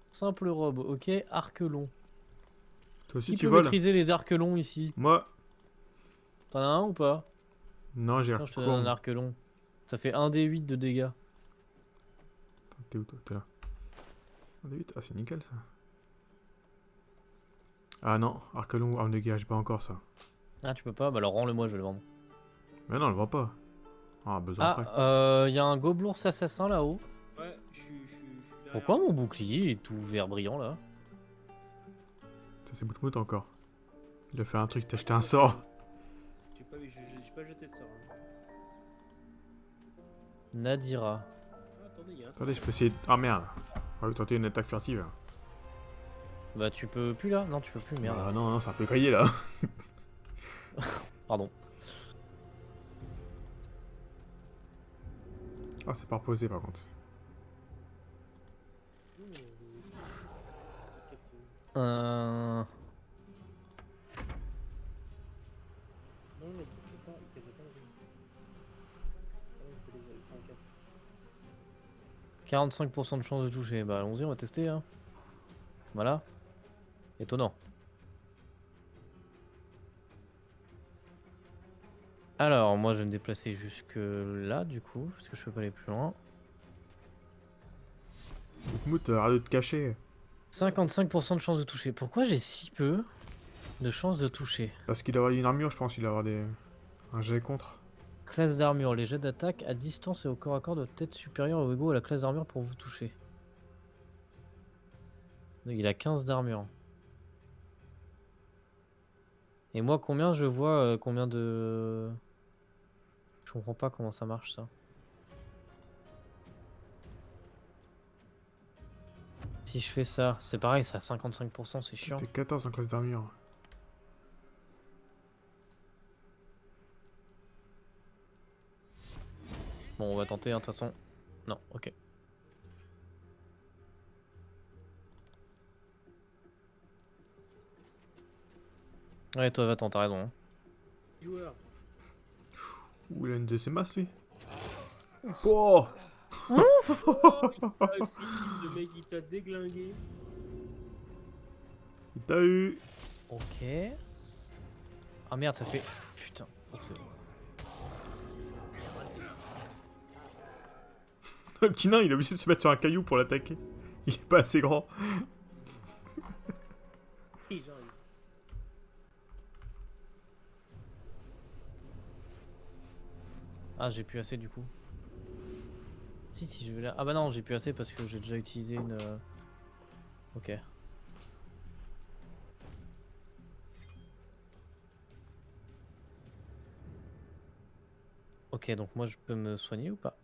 Simple robe, ok, arc long.
Toi aussi
Qui
tu
peut
voles?
maîtriser les arcs longs ici?
Moi?
T'en as un ou pas?
Non, j'ai
Tiens, je te donne un arc long. Ça fait 1d8 de dégâts.
T'es où toi? T'es là. Ah, David, ah, c'est nickel ça. Ah non, arc long, arme de guerre, j'ai pas encore ça.
Ah, tu peux pas? Bah alors rends-le-moi, je vais le vendre.
Mais non, on le vend pas. Ah, besoin après.
Ah, y a un gobelours assassin là-haut.
Ouais, je suis derrière.
Pourquoi mon bouclier est tout vert brillant là?
Ça c'est Moutmout encore. Il a fait un truc, t'as acheté un sort.
J'ai pas jeté de sort. Hein.
Nadira.
Ah, attendez, il y a un truc.
Attendez, je peux essayer de... Ah merde. On va tenter une attaque furtive.
Bah tu peux plus là? Non, tu peux plus, merde.
Ah non, non, c'est un peu grillé là.
Pardon.
Ah, c'est pas reposé par contre.
45% de chance de toucher. Bah allons-y, on va tester. Hein. Voilà. Étonnant. Alors, moi je vais me déplacer jusque là du coup, parce que je peux pas aller plus loin.
Mout, arrête de te cacher.
55% de chance de toucher. Pourquoi j'ai si peu de chance de toucher?
Parce qu'il a une armure, je pense, il va avoir un jet contre.
Classe d'armure. Les jets d'attaque à distance et au corps à corps doivent être supérieurs ou égaux à la classe d'armure pour vous toucher. Donc, il a 15 d'armure. Et moi, combien je vois combien de... Je comprends pas comment ça marche ça. Si je fais ça, c'est pareil, c'est à 55%, c'est chiant.
T'es 14 en classe d'armure.
Bon, on va tenter, hein, de toute façon. Non, ok. Ouais, toi, va-t'en, t'as raison. Hein.
Joueur.
Ouh, il a une de ses masses, lui. Oh
Le mec il t'a déglingué.
Il t'a eu.
Ok. Ah merde, ça fait... Putain. Oh, c'est bon.
Le petit nain, il est obligé de se mettre sur un caillou pour l'attaquer. Il est pas assez grand.
J'arrive.
Ah, j'ai plus assez du coup. Si, je vais là. Ah bah non, j'ai plus assez parce que j'ai déjà utilisé une... Ok. Ok, donc moi je peux me soigner ou pas?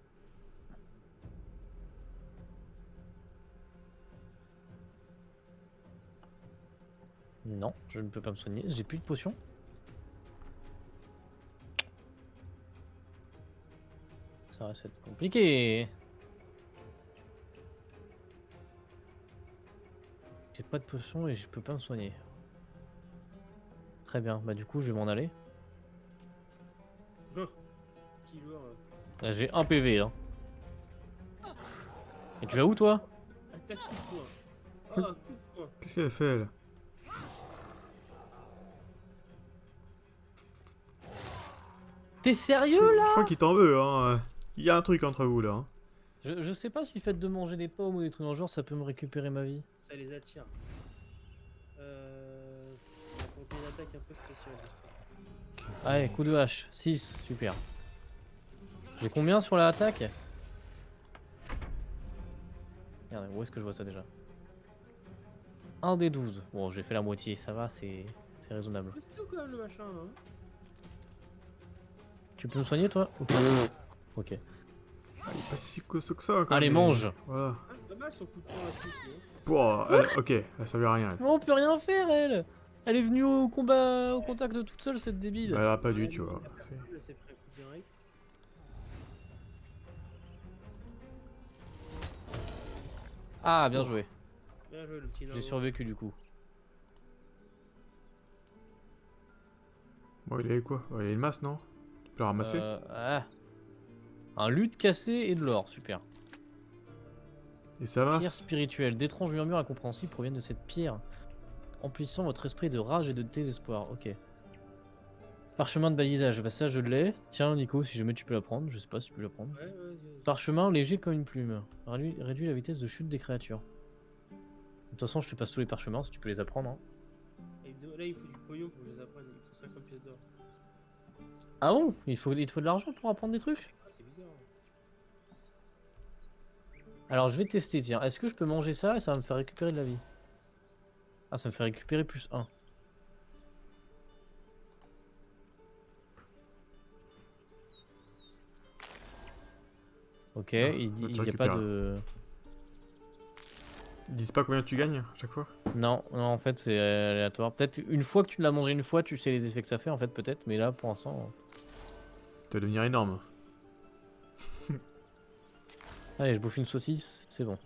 Non, je ne peux pas me soigner. J'ai plus de potions. Ça risque d'être compliqué. J'ai pas de potions et je peux pas me soigner. Très bien, bah du coup je vais m'en aller.
Petit joueur.
Là j'ai 1 PV hein. Et tu vas où toi?
Attaque coup de poing. Ah, coup de poing.
Qu'est-ce qu'elle a fait, elle?
T'es sérieux là?
Je crois qu'il t'en veut, hein. Il y a un truc entre vous, là. Hein.
Je sais pas si le fait de manger des pommes ou des trucs dans le genre ça peut me récupérer ma vie.
Ça les attire. On va tenter une attaque un peu spéciale.
Allez, coup de hache, 6, super. J'ai combien sur la attaque? Merde, où est-ce que je vois ça déjà? 1 des 12. Bon, j'ai fait la moitié, ça va, c'est raisonnable.
C'est tout quand même le machin là.
Tu peux me soigner toi? Ok.
Il est pas si costaud que ça, quand
Allez,
même.
mange.
Voilà.
Ah, pas mal son coup de poing là-dessus.
Bon, elle, ok, elle servait à rien. Elle.
Mais on peut rien faire elle. Elle est venue au combat, au contact de toute seule cette débile.
Elle a pas dû, tu vois. C'est-
Elle s'est pris un coup direct.
Ah, bien joué.
Bien joué le petit nain.
J'ai survécu du coup.
Bon, il avait quoi? Il a une masse, non? Tu peux la ramasser?
Un luth cassé et de l'or, super.
Et sa
Pierre
masse?
spirituelle, d'étranges murmures incompréhensibles proviennent de cette pierre, emplissant votre esprit de rage et de désespoir. Ok. Parchemin de balisage, bah ça je l'ai. Tiens Nico, si jamais tu peux la prendre, je sais pas si tu peux la prendre.
Ouais, vas-y.
Parchemin léger comme une plume, réduit la vitesse de chute des créatures. De toute façon je te passe tous les parchemins si tu peux les apprendre. Hein.
Là il faut du pognon pour les apprendre, il faut 50 pièces d'or.
Ah bon, il te faut de l'argent pour apprendre des trucs?
Ah, c'est bizarre.
Alors je vais tester, tiens, est-ce que je peux manger ça et ça va me faire récupérer de la vie? Ah ça me fait récupérer plus 1. Ok,
Non,
il
tu
n'y a pas
récupères.
de...
Ils disent pas combien tu gagnes à chaque fois?
Non, non, en fait c'est aléatoire. Peut-être une fois que tu l'as mangé une fois, tu sais les effets que ça fait en fait peut-être, mais là pour l'instant...
Tu vas devenir énorme.
Allez, je bouffe une saucisse, c'est bon.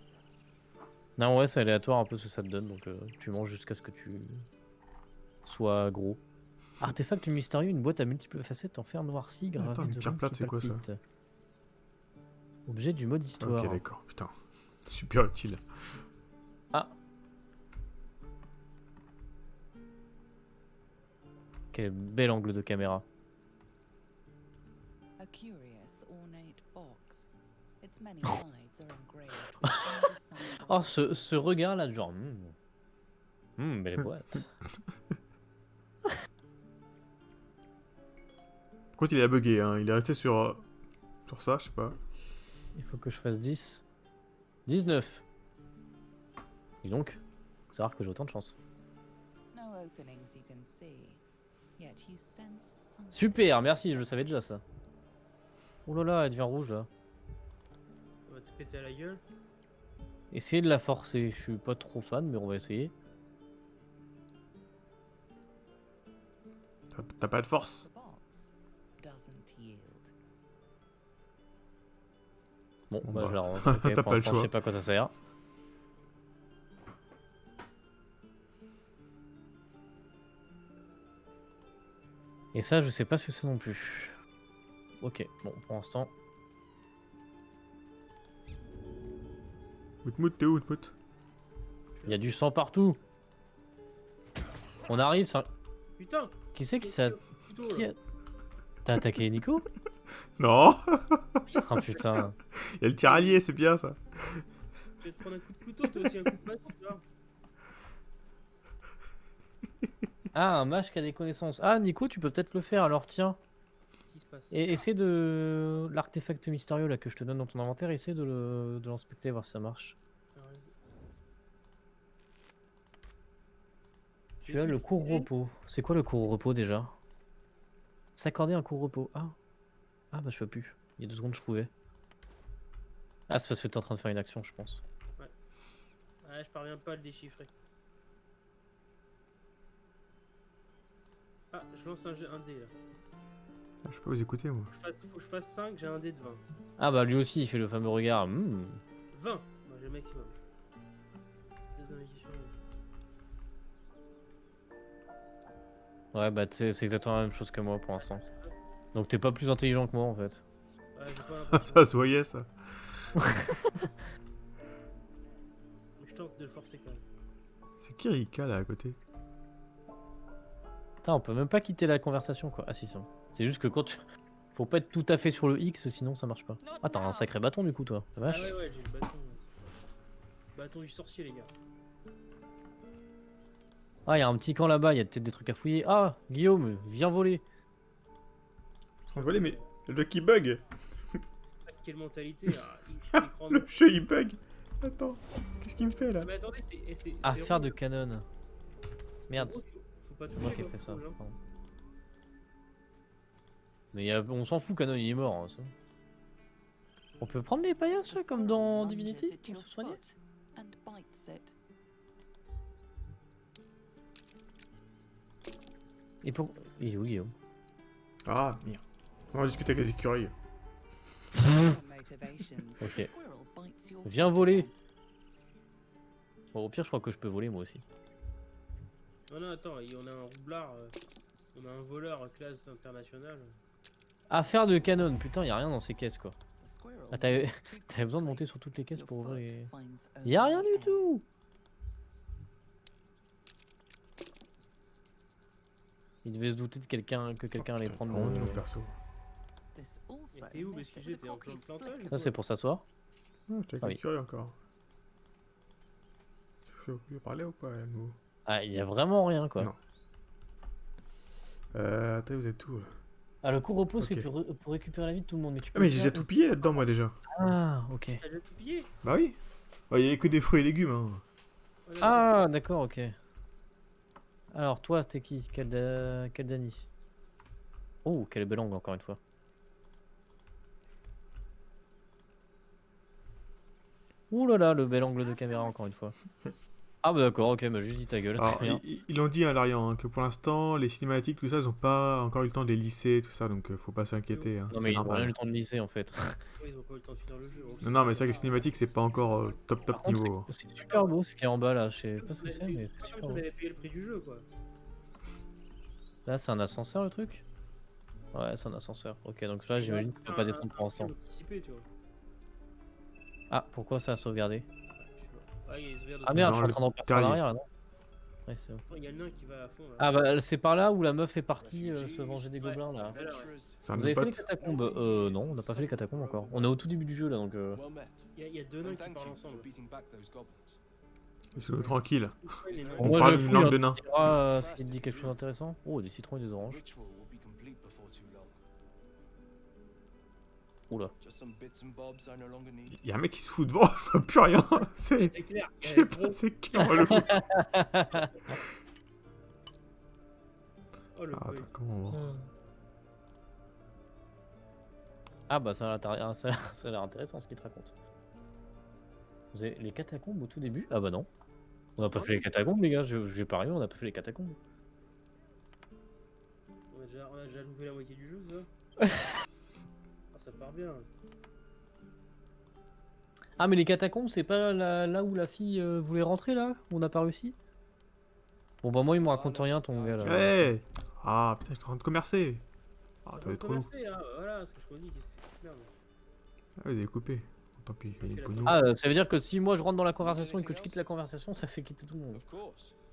Non ouais c'est aléatoire un peu ce que ça te donne, donc tu manges jusqu'à ce que tu sois gros. Artefact mystérieux, une boîte à multiples facettes en fer noirci, gravé
Attends, une
de
pierre
runes
plate,
qui
c'est quoi, ça?
palpitent. Objet du mode histoire.
Ok, d'accord, putain. Super utile.
Quel bel angle de caméra.
A curious, ornate box. Its many sides are engraved with indecipherable
Oh, ce regard là, genre. Belle boîte.
Par contre, il a bugué, hein. Il est resté sur ça, je sais pas.
Il faut que je fasse 10. 19. Et donc, c'est rare que j'ai autant de chance.
no openings you can see. Yet you sense something.
Super, merci, je savais déjà ça. Oh là là, elle devient rouge là.
On va te péter à la gueule.
Essayez de la forcer, je suis pas trop fan, mais on va essayer.
T'as pas de force.
The box doesn't yield.
Bon,
Bon,
bah
bah,
je la range.
t'as
Ok,
pas
pour
le
l'instant,
choix.
je sais pas à quoi ça sert. Et ça, je sais pas ce que c'est non plus. Ok, bon, pour l'instant.
Moutmout, t'es où, Moutmout?
Il y a du sang partout. On arrive, ça.
Putain.
Qui c'est qui ça.
Plutôt,
Qui
là.
a... T'as attaqué Nico?
Non.
Oh putain.
Il y a le tiraillier, c'est bien ça.
Je vais te prendre un coup de couteau, toi aussi un coup de bâton, tu vois.
Ah, un mage qui a des connaissances. Ah, Nico, tu peux peut-être le faire alors, tiens.
Qu'est-ce qui se passe?
Et essaie de. L'artefact mystérieux là que je te donne dans ton inventaire, essaie de l'inspecter, voir si ça marche. Tu as le court repos. C'est quoi le court repos déjà? S'accorder un court repos. Ah. Ah bah je peux plus. Il y a 2 secondes je pouvais. Ah c'est parce que t'es en train de faire une action je pense.
Ouais, je parviens pas à le déchiffrer. Ah, je lance un dé là.
Je peux vous écouter, moi.
Faut que je fasse 5, j'ai un dé de 20.
Ah bah lui aussi il fait le fameux regard.
20. Moi j'ai le maximum.
Ouais bah c'est exactement la même chose que moi pour l'instant. Donc t'es pas plus intelligent que moi en fait.
Ouais, j'ai pas l'impression.
Ça se voyait, ça.
Je tente de le forcer quand même.
C'est qui Rika, là, à côté?
Putain on peut même pas quitter la conversation quoi. Ah si si. C'est juste que quand tu... Faut pas être tout à fait sur le X sinon ça marche pas. Ah t'as un sacré bâton du coup toi. La
Ah
vache.
ouais, j'ai le bâton. Bâton du sorcier, les gars.
Ah y'a un petit camp là-bas, y'a peut-être des trucs à fouiller. Ah Guillaume, viens voler.
Envolé, mais le jeu qui bug.
Quelle mentalité, ah, il croit en-
Le jeu, il bug. Attends, qu'est-ce qu'il me fait, là?
Mais attendez, c'est.
Affaire de canon. Merde,
Faut pas
c'est moi
toucher,
qui ai
quoi,
fait ça.
faut, hein.
pardon. Mais on s'en fout, Canon il est mort. Hein, ça. On peut prendre les paillasses là,
The
comme
squirrel
dans
lunges
Divinity
at
pour
your
se soigner.
foot and bites it.
Et pour... Il est où Guillaume?
Ah, merde. On va discuter avec les écureuils.
Motivations.
Ok.
The squirrel bites your
Viens
foot
voler.
again.
Bon, au pire, je crois que je peux voler moi aussi.
Non, non, attends, on a un roublard, on a un voleur classe internationale.
Affaire de canon, putain, y'a rien dans ces caisses quoi.
The squirrel
Ah, t'avais
moves too
besoin de
quickly.
monter sur toutes les caisses
Your
pour ouvrir
foot
les...
finds
Y'a
only
rien du
air.
tout. Il devait se douter de quelqu'un que quelqu'un allait prendre
Oh,
le...
mon perso.
This also
Mais t'es où,
misses
BCG?
the
T'es en
cocky
plein plantage?
flick
Ça
of
c'est pour s'asseoir.
T'es avec
Ah oui.
l'écureuil encore. Je peux parler ou pas, à nouveau?
Ah, il y a vraiment rien quoi.
Non. Attends, vous êtes où, là?
Ah, le court repos c'est
Ok.
pour récupérer la vie de tout le monde. Mais tu
Ah,
peux
mais
le
j'ai
faire
déjà tout pillé là-dedans, moi, déjà.
Ah, ok.
T'as déjà tout pillé?
Bah oui. Il y avait que des fruits et légumes, hein.
Ouais, d'accord.
Ah, d'accord, ok. Alors, toi, t'es qui? Dani? Oh, quel bel angle, encore une fois. Ouh là là, le bel angle de caméra, encore une fois. Ah, bah d'accord, ok, bah juste dis ta gueule,
Alors,
très bien.
ils l'ont dit à Larian, hein, que pour l'instant, les cinématiques, tout ça, ils ont pas encore eu le temps de les lisser, tout ça, donc faut pas s'inquiéter. Hein,
Non,
c'est
mais ils ont
normal.
rien eu le temps de lisser en fait.
Ouais, ils ont pas eu le temps de finir le jeu.
Non, non, mais c'est vrai que les cinématiques, c'est pas encore top
Par contre,
niveau.
c'est super beau ce qui est en bas là, je sais pas ce que c'est, mais c'est
pas
super
comme
beau.
si on avait payé le prix du jeu, quoi.
Là, c'est un ascenseur le truc? Ouais, c'est un ascenseur. Ok, donc là, j'imagine qu'on peut pas descendre pour l'instant.
Anticiper, tu vois.
Ah, pourquoi ça a sauvegardé?
Ah, il y a les verres de
Ah merde,
Dans
je suis en
le
train de repartir en
terrier.
arrière là, non? Ouais, c'est bon.
Oh, il y a le nain qui va à fond là.
Ah bah c'est par là où la meuf est partie se venger des gobelins là.
C'est un
Vous
de
avez
nos
fait les
potes.
catacombes? Non, on n'a pas fait les catacombes encore. On est au tout début du jeu là donc.
Il y a deux nains qui parlent ensemble.
Laissez-le tranquille.
Ouais, les nains.
On
Moi
parle
je
une
fouille,
langue
hein,
de nain.
tu diras, s'il te dit quelque chose d'intéressant. Oh, des citrons et des oranges. Oula.
Il y a un mec qui se fout devant, je vois plus rien. C'est.
C'est clair.
Je sais pas, c'est qui en relou.
Oh le
Ah,
boy.
attends, comment on va
Ah bah ça a l'air intéressant ce qu'il te raconte. Vous avez les catacombes au tout début? Ah bah non. On n'a pas fait les catacombes les gars, j'ai parié, on n'a pas fait les catacombes.
On a déjà loupé la moitié du jeu, ça. Ah, ça part bien.
Ah mais les catacombes c'est pas là où la fille voulait rentrer là? Où on n'a pas réussi? Bon bah moi il me raconte rien ton gars là.
Hey. Ah putain, j'étais en train de commercer. Ah,
On
t'avais
va
trop lourd.
commercer, hein, voilà ce que je me dis. Merde.
Ah, vous avez coupé. Tant pis, il y a des pognon.
Ah ça veut dire que si moi je rentre dans la conversation et que je quitte la conversation ça fait quitter tout le monde.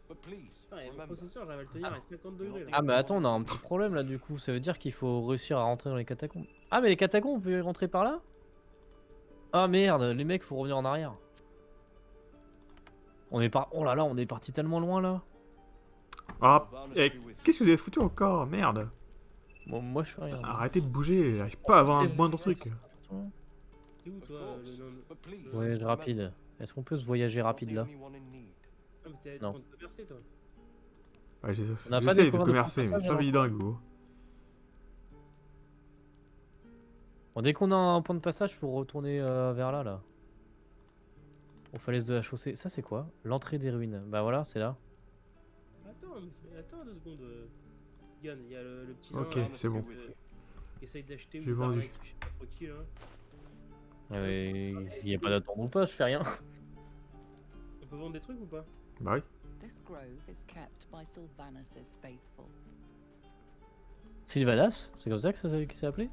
Putain, et le processeur, j'arrive à le tenir à 50 degrés là.
Ah mais attends on a un petit problème là du coup, ça veut dire qu'il faut réussir à rentrer dans les catacombes. Ah mais les catacombes on peut y rentrer par là? Ah merde, les mecs faut revenir en arrière. On est Oh là là, on est parti tellement loin là.
Ah, eh, qu'est-ce que vous avez foutu encore? Merde.
Bon moi je fais rien.
Arrêtez de bouger, j'arrive pas à avoir un moindre truc.
T'es où toi le nain?
Voyage rapide. Est-ce qu'on peut se voyager rapide là?
Ah, mais t'es
Non.
en train de commercer toi.
Ouais,
On a pas
j'essaie de
découvert de
commercer, mais
passage,
c'est pas
alors.
évident, gros.
Bon, dès qu'on a un point de passage, faut retourner vers là. Aux falaises de la chaussée. Ça c'est quoi? L'entrée des ruines. Bah voilà, c'est là.
Attends 2 secondes. Yann, il y a le petit
Ok,
nain, là,
c'est bon.
qui essaye d'acheter
J'ai
ou
vendu.
d'arnaquer, je sais pas trop qui là.
Il y a pas d'attente ou pas, je fais rien.
On peut vendre des trucs ou pas?
Bah oui.
This grove is kept by Sylvanus' faithful.
Sylvanas? C'est comme ça que ça s'est appelé?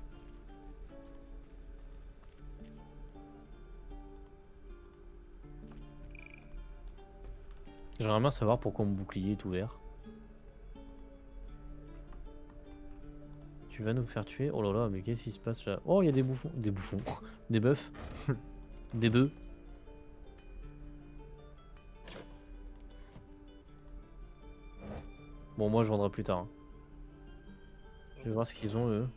J'aimerais bien savoir pourquoi mon bouclier est ouvert. Tu vas nous faire tuer? Oh là là, mais qu'est-ce qui se passe là? Oh, il y a des bouffons. Des bouffons. Des bœufs. Des bœufs. Bon, moi je vendrai plus tard. Hein. Je vais voir ce qu'ils ont eux.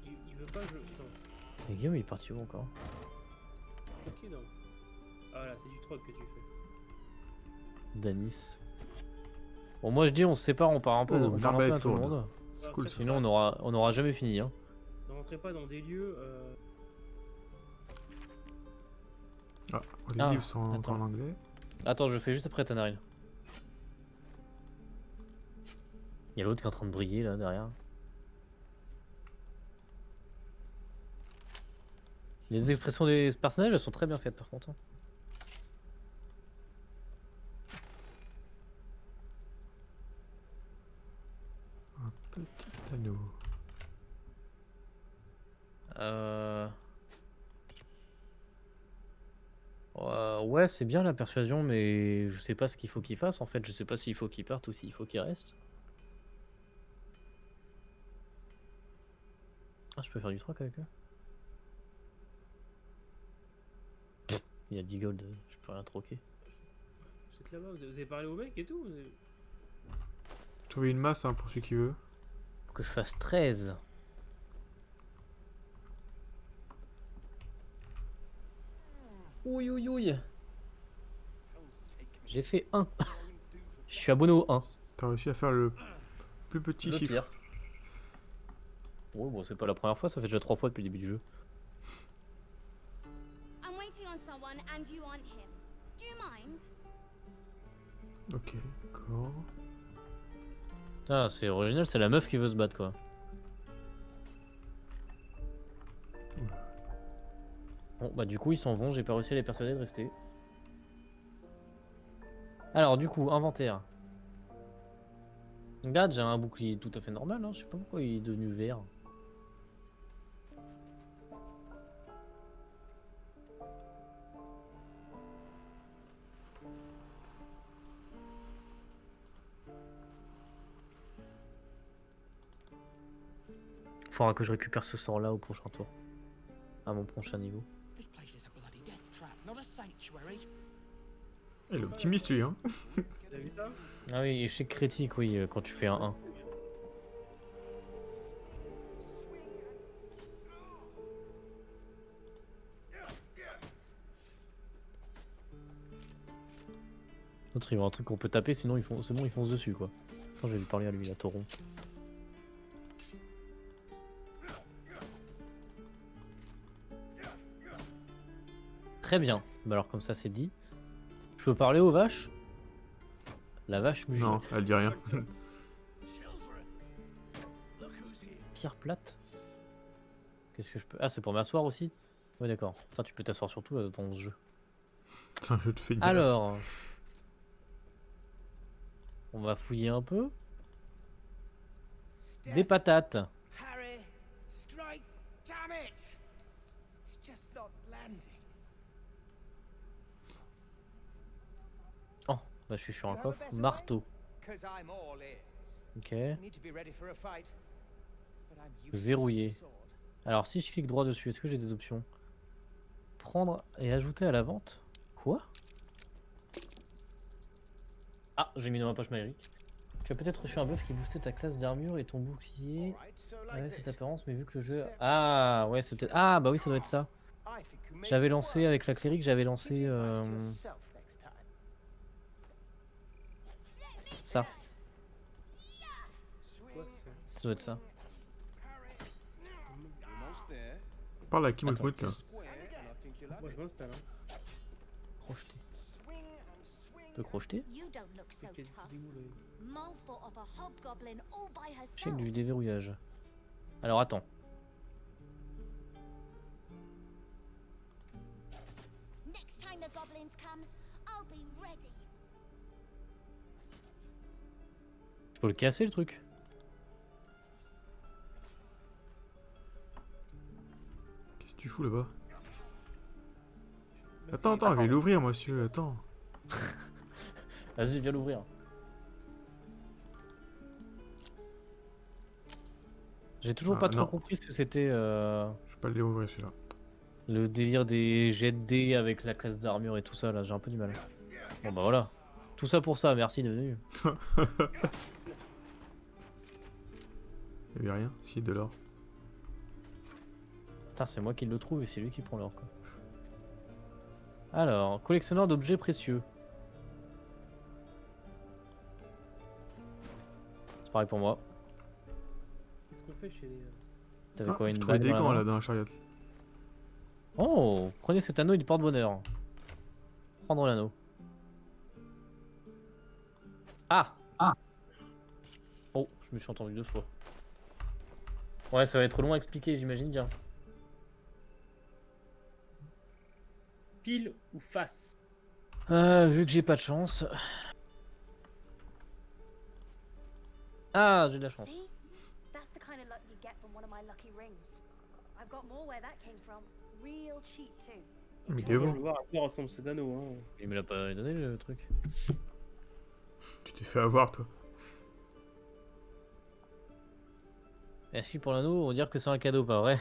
Il veut pas, Putain,
Et Guillaume il est parti où encore?
ok non. Ah là, c'est du troc que tu fais.
Danis. Bon, moi je dis on se sépare, on part un peu,
Oh,
on parle un peu
l'arbalète
à tout le
tourne.
monde.
Alors,
cool,
ça,
Sinon on aura jamais fini. Hein.
Ne rentrez pas dans des lieux.
Ah, les
Ah,
livres sont encore
attends.
en anglais.
Attends, je fais juste après Tanaril. Il y a l'autre qui est en train de briller là derrière. Les expressions des personnages elles sont très bien faites par contre. Hein.
Petit anneau.
Ouais, c'est bien la persuasion, mais je sais pas ce qu'il faut qu'il fasse en fait. Je sais pas s'il faut qu'il parte ou s'il faut qu'il reste. Ah, je peux faire du troc avec eux. Il y a 10 gold, je peux rien troquer.
Vous êtes là-bas, vous avez parlé au mec et tout
Trouver une masse hein, pour celui qui veut.
Faut que je fasse 13. Ouïe ouïe ouïe. J'ai fait 1. Je suis abonné au 1.
T'as réussi à faire le plus petit
Le
chiffre.
pire. Ouais, bon, c'est pas la première fois, ça fait déjà 3 fois depuis le début du jeu.
I'm waiting on someone and you want him. Do you mind?
Ok, d'accord.
Putain, c'est original, c'est la meuf qui veut se battre quoi. Bon, bah du coup ils s'en vont, j'ai pas réussi à les persuader de rester. Alors du coup, inventaire. Regarde, j'ai un bouclier tout à fait normal, hein. Je sais pas pourquoi il est devenu vert. Faudra que je récupère ce sort là au prochain tour. À mon prochain niveau.
This place is a bloody death trap, not a sanctuary.
Il est optimiste lui, hein.
T'as vu ça?
Ah oui, échec critique, oui, quand tu fais un 1. L'autre il voit un truc qu'on peut taper, sinon ils font... c'est bon, ils foncent dessus quoi. Attends, je vais lui parler à lui, là, tauron. Très bien, bah alors comme ça c'est dit. Je peux parler aux vaches? La vache mugit.
Non, elle dit rien.
Pierre plate. Qu'est-ce que je peux... Ah, c'est pour m'asseoir aussi? Ouais, d'accord. Putain, tu peux t'asseoir sur tout là, dans ce jeu.
C'est un jeu de feignasse.
Alors... On va fouiller un peu. Des patates.
Harry, strike, damn it! It's just not landing.
Oh, bah je suis sur un coffre. Marteau.
'Cause I'm all ears.
Ok.
I need to be ready for a fight. But I'm useless
Verrouillé.
with a sword.
Alors si je clique droit dessus, est-ce que j'ai des options? Prendre et ajouter à la vente? Quoi? Ah, j'ai mis dans ma poche magique. Tu as peut-être reçu un buff qui boostait ta classe d'armure et ton bouclier.
Alright, so
Ouais,
like
cette
this.
apparence, mais vu que le jeu... Ah, ouais, c'est peut-être... Ah, bah oui, ça doit être ça.
I think you may
J'avais
be
lancé,
wise.
avec la clérique, j'avais
Give
lancé...
the advice to yourself next time.
ça.
Swing and
Ça doit être ça.
almost there.
Parle à qui
Attends.
Moutmout là.
Square, and I think you'll have
Moi
it.
je m'installe. Hein.
Crocheter.
Swing and swing.
On peut crocheter?
You don't look so
Ok,
tough.
dis où, le-
Mole fought off a hobgoblin all by
Check
herself.
du déverrouillage. Alors attends.
Next time the goblins come, I'll be ready.
Je peux le casser le truc?
Qu'est-ce que tu fous là-bas? Attends, je vais l'ouvrir monsieur, attends.
Vas-y, viens l'ouvrir. J'ai toujours
Ah,
pas trop
non.
compris ce que c'était
Je vais pas l'ouvrir celui-là.
le délire des jets de dés avec la classe d'armure et tout ça là, j'ai un peu du mal. Bon bah voilà. Tout ça pour ça, merci d'être venu.
Il y avait rien? Si, de l'or.
Putain, c'est moi qui le trouve et c'est lui qui prend l'or quoi. Alors, collectionneur d'objets précieux. C'est pareil pour moi.
Qu'est-ce qu'on fait chez les.
T'avais
Ah,
quoi,
je
une
trouvais
bague
des
dans la
gants
main
là dans la chariot.
Oh, prenez cet anneau, il porte bonheur. Prendre l'anneau. Ah. Oh, je me suis entendu 2 fois. Ouais, ça va être long à expliquer, j'imagine bien.
Pile ou face?
Vu que j'ai pas de chance. Ah, j'ai de la chance.
See? That's the kind of luck you get from one of my lucky rings. I've got more where that came from. Real cheap too.
Mais
On
il est
va
bon.
le voir à quoi ressemble cet anneau. Hein.
Il me l'a pas donné le truc.
Tu t'es fait avoir toi.
Merci pour l'anneau, on va dire que c'est un cadeau, pas vrai?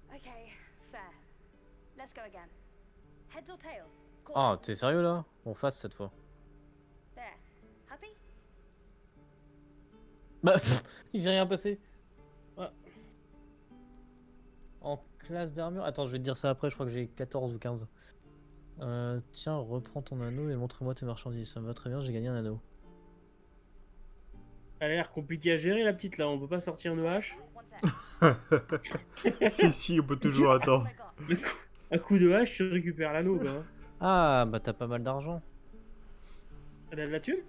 Okay, fair. Let's go again. Heads or tails? Call
Ah,
it.
t'es sérieux là? On fasse cette fois.
There. Happy?
Bah, pff, il s'est rien passé. Ouais. En classe d'armure. Attends, je vais te dire ça après, je crois que j'ai 14 ou 15. Tiens, reprends ton anneau et montre-moi tes marchandises. Ça me va très bien, j'ai gagné un anneau.
Elle a l'air compliquée à gérer la petite là, on peut pas sortir nos haches.
One sec.
Si, on peut toujours attendre.
Oh my god.
À coup de hache, tu récupères l'anneau quoi.
Ah, bah t'as pas mal d'argent.
Elle a de la thune?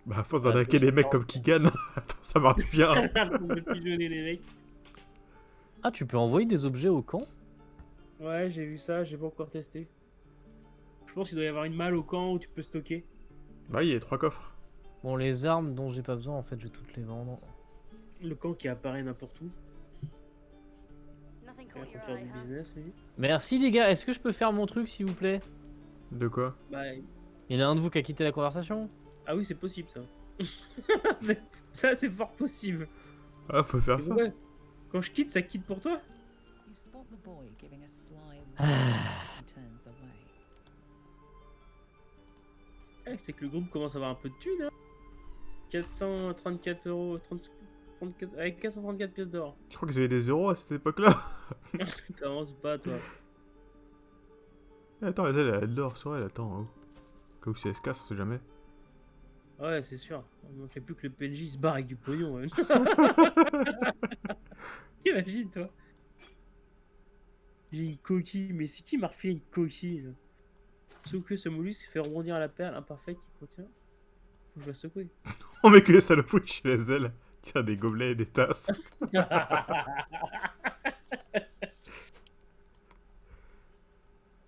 Bah, à force d'attaquer les mecs comme Kigan, attends, ça marche bien.
Pour me pigeonner les mecs.
Ah, tu peux envoyer des objets au camp?
Ouais, j'ai vu ça, j'ai pas encore testé. Je pense qu'il doit y avoir une malle au camp où tu peux stocker.
Bah, il y a 3 coffres.
Bon, les armes dont j'ai pas besoin, en fait, je vais toutes les vendre.
Le camp qui apparaît n'importe où.
Nothing
Il va
caught your
faire
eye,
du
huh?
business lui.
Merci les gars, est-ce que je peux faire mon truc s'il vous plaît?
De quoi?
Bah,
Il y en a un de vous qui a quitté la conversation?
ah oui, c'est possible ça. Ça, c'est fort possible.
Ah, faut faire
Et
ça.
ouais, quand je quitte, ça quitte pour toi?
You spot the boy giving a sly look
Ah.
as he turns away.
C'est que le groupe commence à avoir un peu de thunes, hein. 434 euros, 34, avec 434 pièces d'or.
Je crois qu'ils avaient des euros à cette époque-là.
T'avances pas, toi.
Eh, attends, les ailes, elle a de l'or sur elle, attends. Oh. Au cas où si elle se casse, on sait jamais.
Ouais, c'est sûr. Il manquerait plus que le PNJ se barre avec du pognon. Ouais. Imagine, toi. J'ai une coquille, mais c'est qui m'a refait une coquille là? Sauf que ce mollusque fait rebondir à la perle imparfaite qui contient. Faut que je la secouer.
On met que les saloperies chez les ailes. Tiens, des gobelets et des tasses.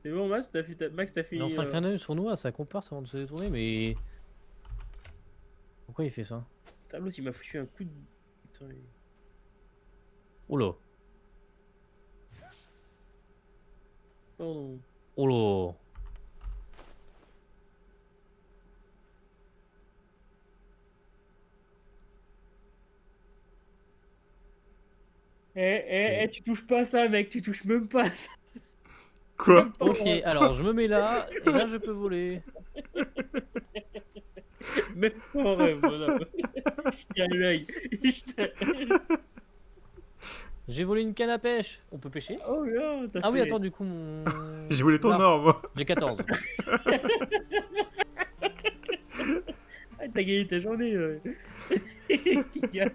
C'est bon, Max, t'as fini.
Lance un clin d'œil sournois, ça comparse avant de se détourner, mais. Pourquoi il fait ça?
Tableau, il m'a foutu un coup de. Putain,
Oh là.
pardon.
Oh là.
Tu touches pas à ça, mec, tu touches même pas à ça.
Quoi?
Même pas
Ok, alors je me mets là, et là je peux voler.
Même pas en rêve, bonhomme. Je tiens l'œil.
J'ai volé une canne à pêche. On peut pêcher?
Oh là, t'as
Ah oui,
fait-
attends, du coup, mon.
J'ai voulu ton
Là,
or, moi.
J'ai 14.
Ah, t'as gagné ta journée. Petit gars.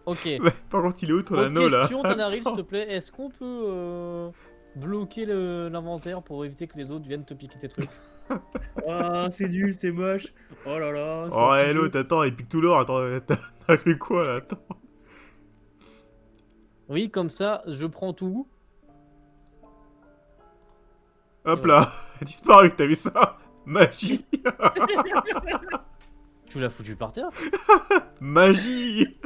Ok.
Mais, par contre, il est où ton
Autre
anneau là?
question, Tanaril, s'il te plaît. Est-ce qu'on peut bloquer l'inventaire pour éviter que les autres viennent te piquer tes trucs?
Oh, c'est nul, c'est moche. Oh là là. c'est
Oh,
un petit
hello,
jeu.
t'attends, il pique tout l'or. Attends, t'as fait quoi là? Attends.
Oui, comme ça, je prends tout.
Hop
Et
là, elle a disparu, t'as vu ça? Magie!
Tu l'as foutu par terre?
Magie!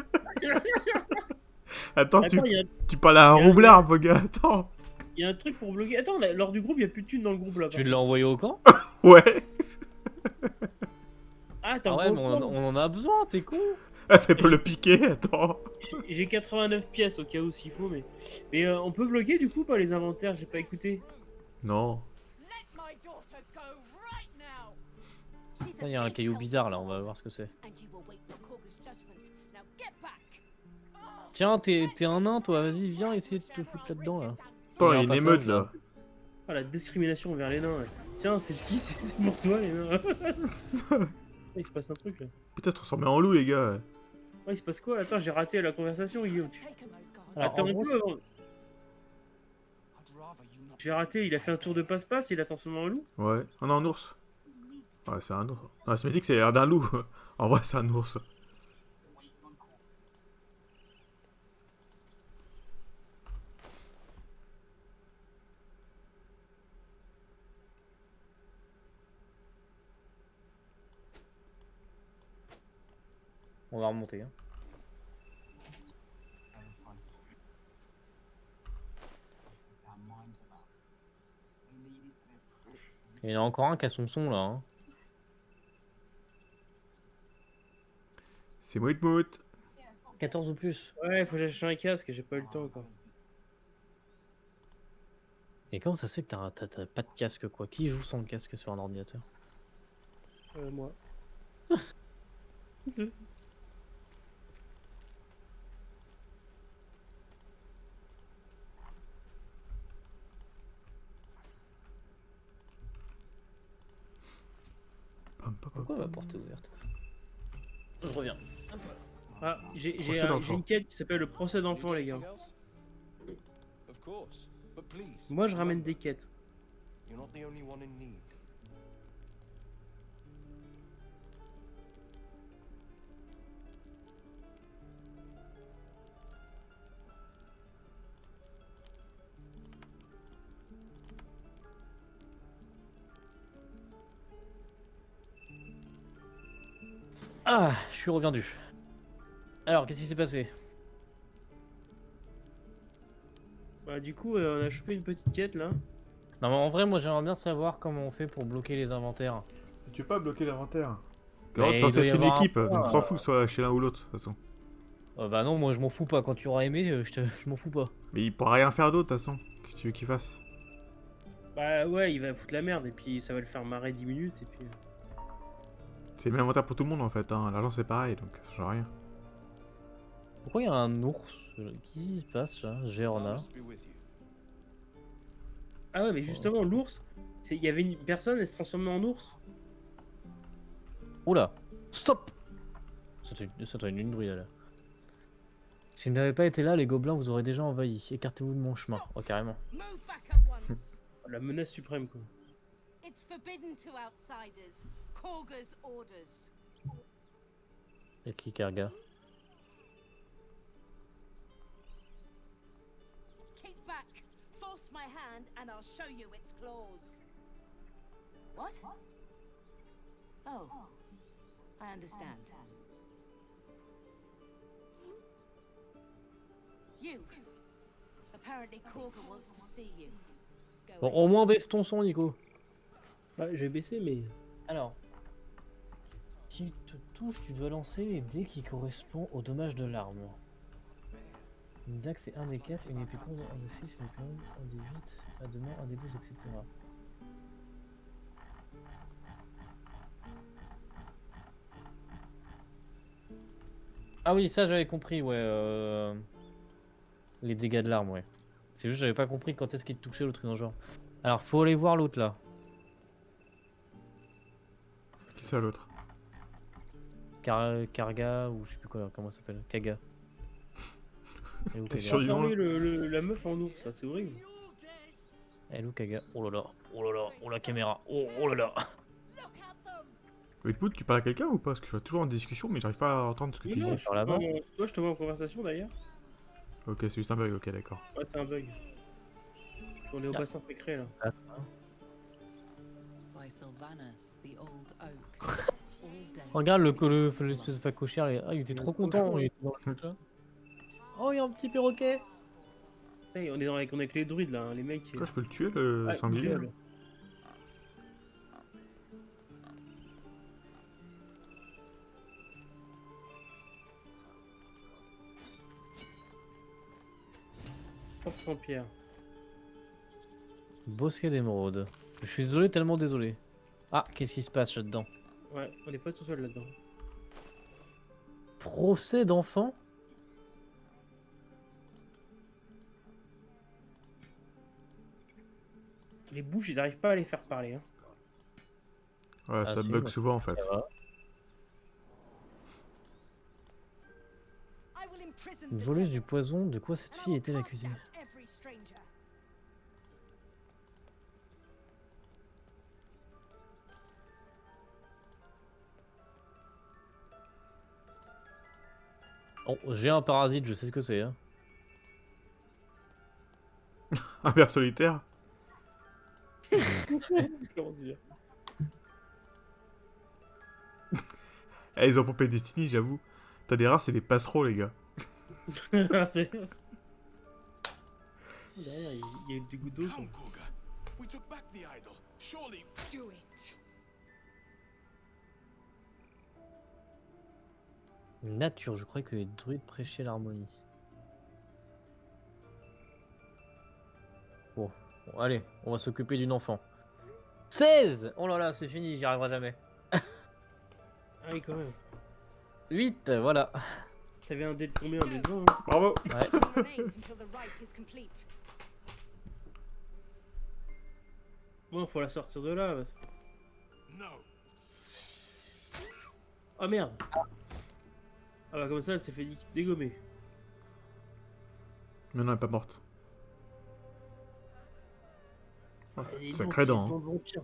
Attends,
Attends, il
tu parles à un
y a un-
roublard, mon gars, attends.
y a un truc pour bloquer. Attends, lors du groupe, il y a plus de thunes dans le groupe là.
Tu l'as envoyé au camp?
Ouais,
Ah, t'as
Ah ouais, mais on en a besoin, t'es con.
elle fait pas le piquer, attends.
J'ai 89 pièces au cas où s'il faut, mais on peut bloquer du coup pas les inventaires. J'ai pas écouté.
Non.
Let my daughter go right now. She's
Il y a un caillou bizarre là, on va voir ce que c'est.
And you will wait for Korga's judgment. Now get back.
Tiens, t'es un nain, toi, vas-y, viens essayer de te foutre là-dedans là.
Attends,
Il y a
il y a
un
une émeute
passage,
là.
Ah, la discrimination envers les nains. Ouais. Tiens, c'est qui? C'est pour toi les nains. Il se passe un truc là.
Putain, se transformer en loup, les gars.
Ouais, il se passe quoi? Attends, j'ai raté la conversation, Guillaume.
Alors,
Attends
en
un
gros,
peu avant. J'ai raté, il a fait un tour de passe-passe, il a transformé en loup.
Ouais. Oh non, un ours. Ouais, c'est un ours. Non, c'est mythique, c'est l'air d'un loup. En vrai, c'est un ours.
on va remonter. Hein. Il y en a encore un qui a son son là. Hein.
C'est Mout.
14 ou plus.
Ouais, faut que j'achète un casque, j'ai pas eu le temps encore.
Et comment ça se fait que t'as pas de casque quoi? Qui joue sans casque sur un ordinateur?
Moi.
Pourquoi ma porte est ouverte? Je reviens.
Ah, j'ai
Procès d'enfant.
une quête qui s'appelle le procès d'enfant, les gars.
Of course, but please.
Moi, je ramène des quêtes.
You're not the only one in need.
Ah, je suis reviendu. Alors, qu'est-ce qui s'est passé?
Bah, du coup, on a chopé une petite quête là.
Non mais en vrai, moi j'aimerais bien savoir comment on fait pour bloquer les inventaires.
Tu veux pas bloquer l'inventaire?
Mais
C'est
il
censé
doit y
être une
avoir un
équipe,
point,
donc on s'en fout que ce soit chez l'un ou l'autre, de toute façon.
Bah non, moi je m'en fous pas. Quand tu auras aimé, je m'en fous pas.
Mais il pourra rien faire d'autre, de toute façon. Qu'est-ce que tu veux qu'il fasse?
Bah ouais, il va foutre la merde et puis ça va le faire marrer 10 minutes et puis...
C'est le même inventaire pour tout le monde en fait, hein. L'argent c'est pareil, donc ça change rien.
Pourquoi il y a un ours? Qu'est-ce qui se passe là? Gérona.
Must be with you.
Ah ouais, mais justement, l'ours, il y avait une personne, elle se transformait en ours.
Oula! Stop! Ça doit être une druide là. Si vous n'avez pas été là, les gobelins vous auraient déjà envahi. Écartez-vous de mon chemin. Oh, carrément.
Move back at once.
La menace suprême, quoi.
It's forbidden to outsiders. Korga's orders.
Et qui Karga?
Keep back. Force my hand and I'll show you its claws. What? Oh. I understand. You. Apparently Korga wants to see you. Go
Bon,
in.
au moins baisse ton son, Nico.
Ouais, j'ai baissé, mais...
Alors, si tu te touches, tu dois lancer les dés qui correspondent au dommage de l'arme. Une dague c'est 1 des 4, une épée courbe 1 des 6, une épée longue 1 des 8, à deux mains 1 des 12, etc. Ah oui, ça j'avais compris, ouais. Les dégâts de l'arme, ouais. C'est juste j'avais pas compris quand est-ce qu'il te touchait le truc dans le genre. Alors faut aller voir l'autre là.
Qui ça l'autre?
Karga ou je sais plus quoi, comment ça s'appelle? Kaga. Elle est où,
T'es
Kaga?
sûr du nom là?
La meuf en ours, ça, c'est horrible.
Elle est où Kaga? Oh là là, oh là là, oh la caméra, oh là là.
Whitwood, tu parles à quelqu'un ou pas? Parce que je suis toujours en discussion, mais j'arrive pas à entendre ce que
Oui,
tu
non,
dis.
Par là-bas.
Toi, je te vois en conversation d'ailleurs.
Ok, c'est juste un bug, ok, d'accord.
Ouais, c'est un bug. On est au
Ah.
bassin pécré là.
By Sylvanas, the old oak. All dead.
Regarde l'espèce de facochère, il était trop content. Il était dans le truc, là. Oh, il y a un petit perroquet.
Hey, on est avec les druides là, hein, les mecs.
Quoi, je peux le tuer le
Ouais,
sanglier?
idéal. Porte sans pierre.
Bosquet d'émeraude. Je suis désolé, tellement désolé. Ah, qu'est-ce qui se passe là-dedans?
Ouais, on est pas tout seul là-dedans.
Procès d'enfant?
Les bouches, ils arrivent pas à les faire parler. Hein.
Ouais,
Ah,
ça
si,
bug
ouais.
souvent en fait.
Ça va.
I will imprison
Une
the
voleuse
devil,
du poison, de quoi cette
and I
fille
will
est-elle
cast
accusée?
out every stranger.
Oh, j'ai un parasite, je sais ce que c'est. Hein.
Un ver solitaire?
Comment dire
Eh, ils ont pompé Destiny, j'avoue. T'as des rares, c'est des passereaux, les gars.
C'est- Derrière, il y a des gouttes d'eau. quoi.
Come, Korga. We took back the idol. Surely.
Do it.
Nature, je croyais que les druides prêchaient l'harmonie. Bon, allez, on va s'occuper d'une enfant. 16! Oh là là, c'est fini, j'y arriverai jamais.
Ah oui, quand même.
8, voilà.
T'avais un dé de combien? Un dé de 20 hein.
Bravo!
This one remains until the rite is complete.
Bon, faut la sortir de là. Parce...
No.
Ah merde! Ah bah comme ça, elle s'est fait dégommer.
Mais non, elle est pas morte. Ouais,
Et
sacré
donc,
dent.
ils sont vampires.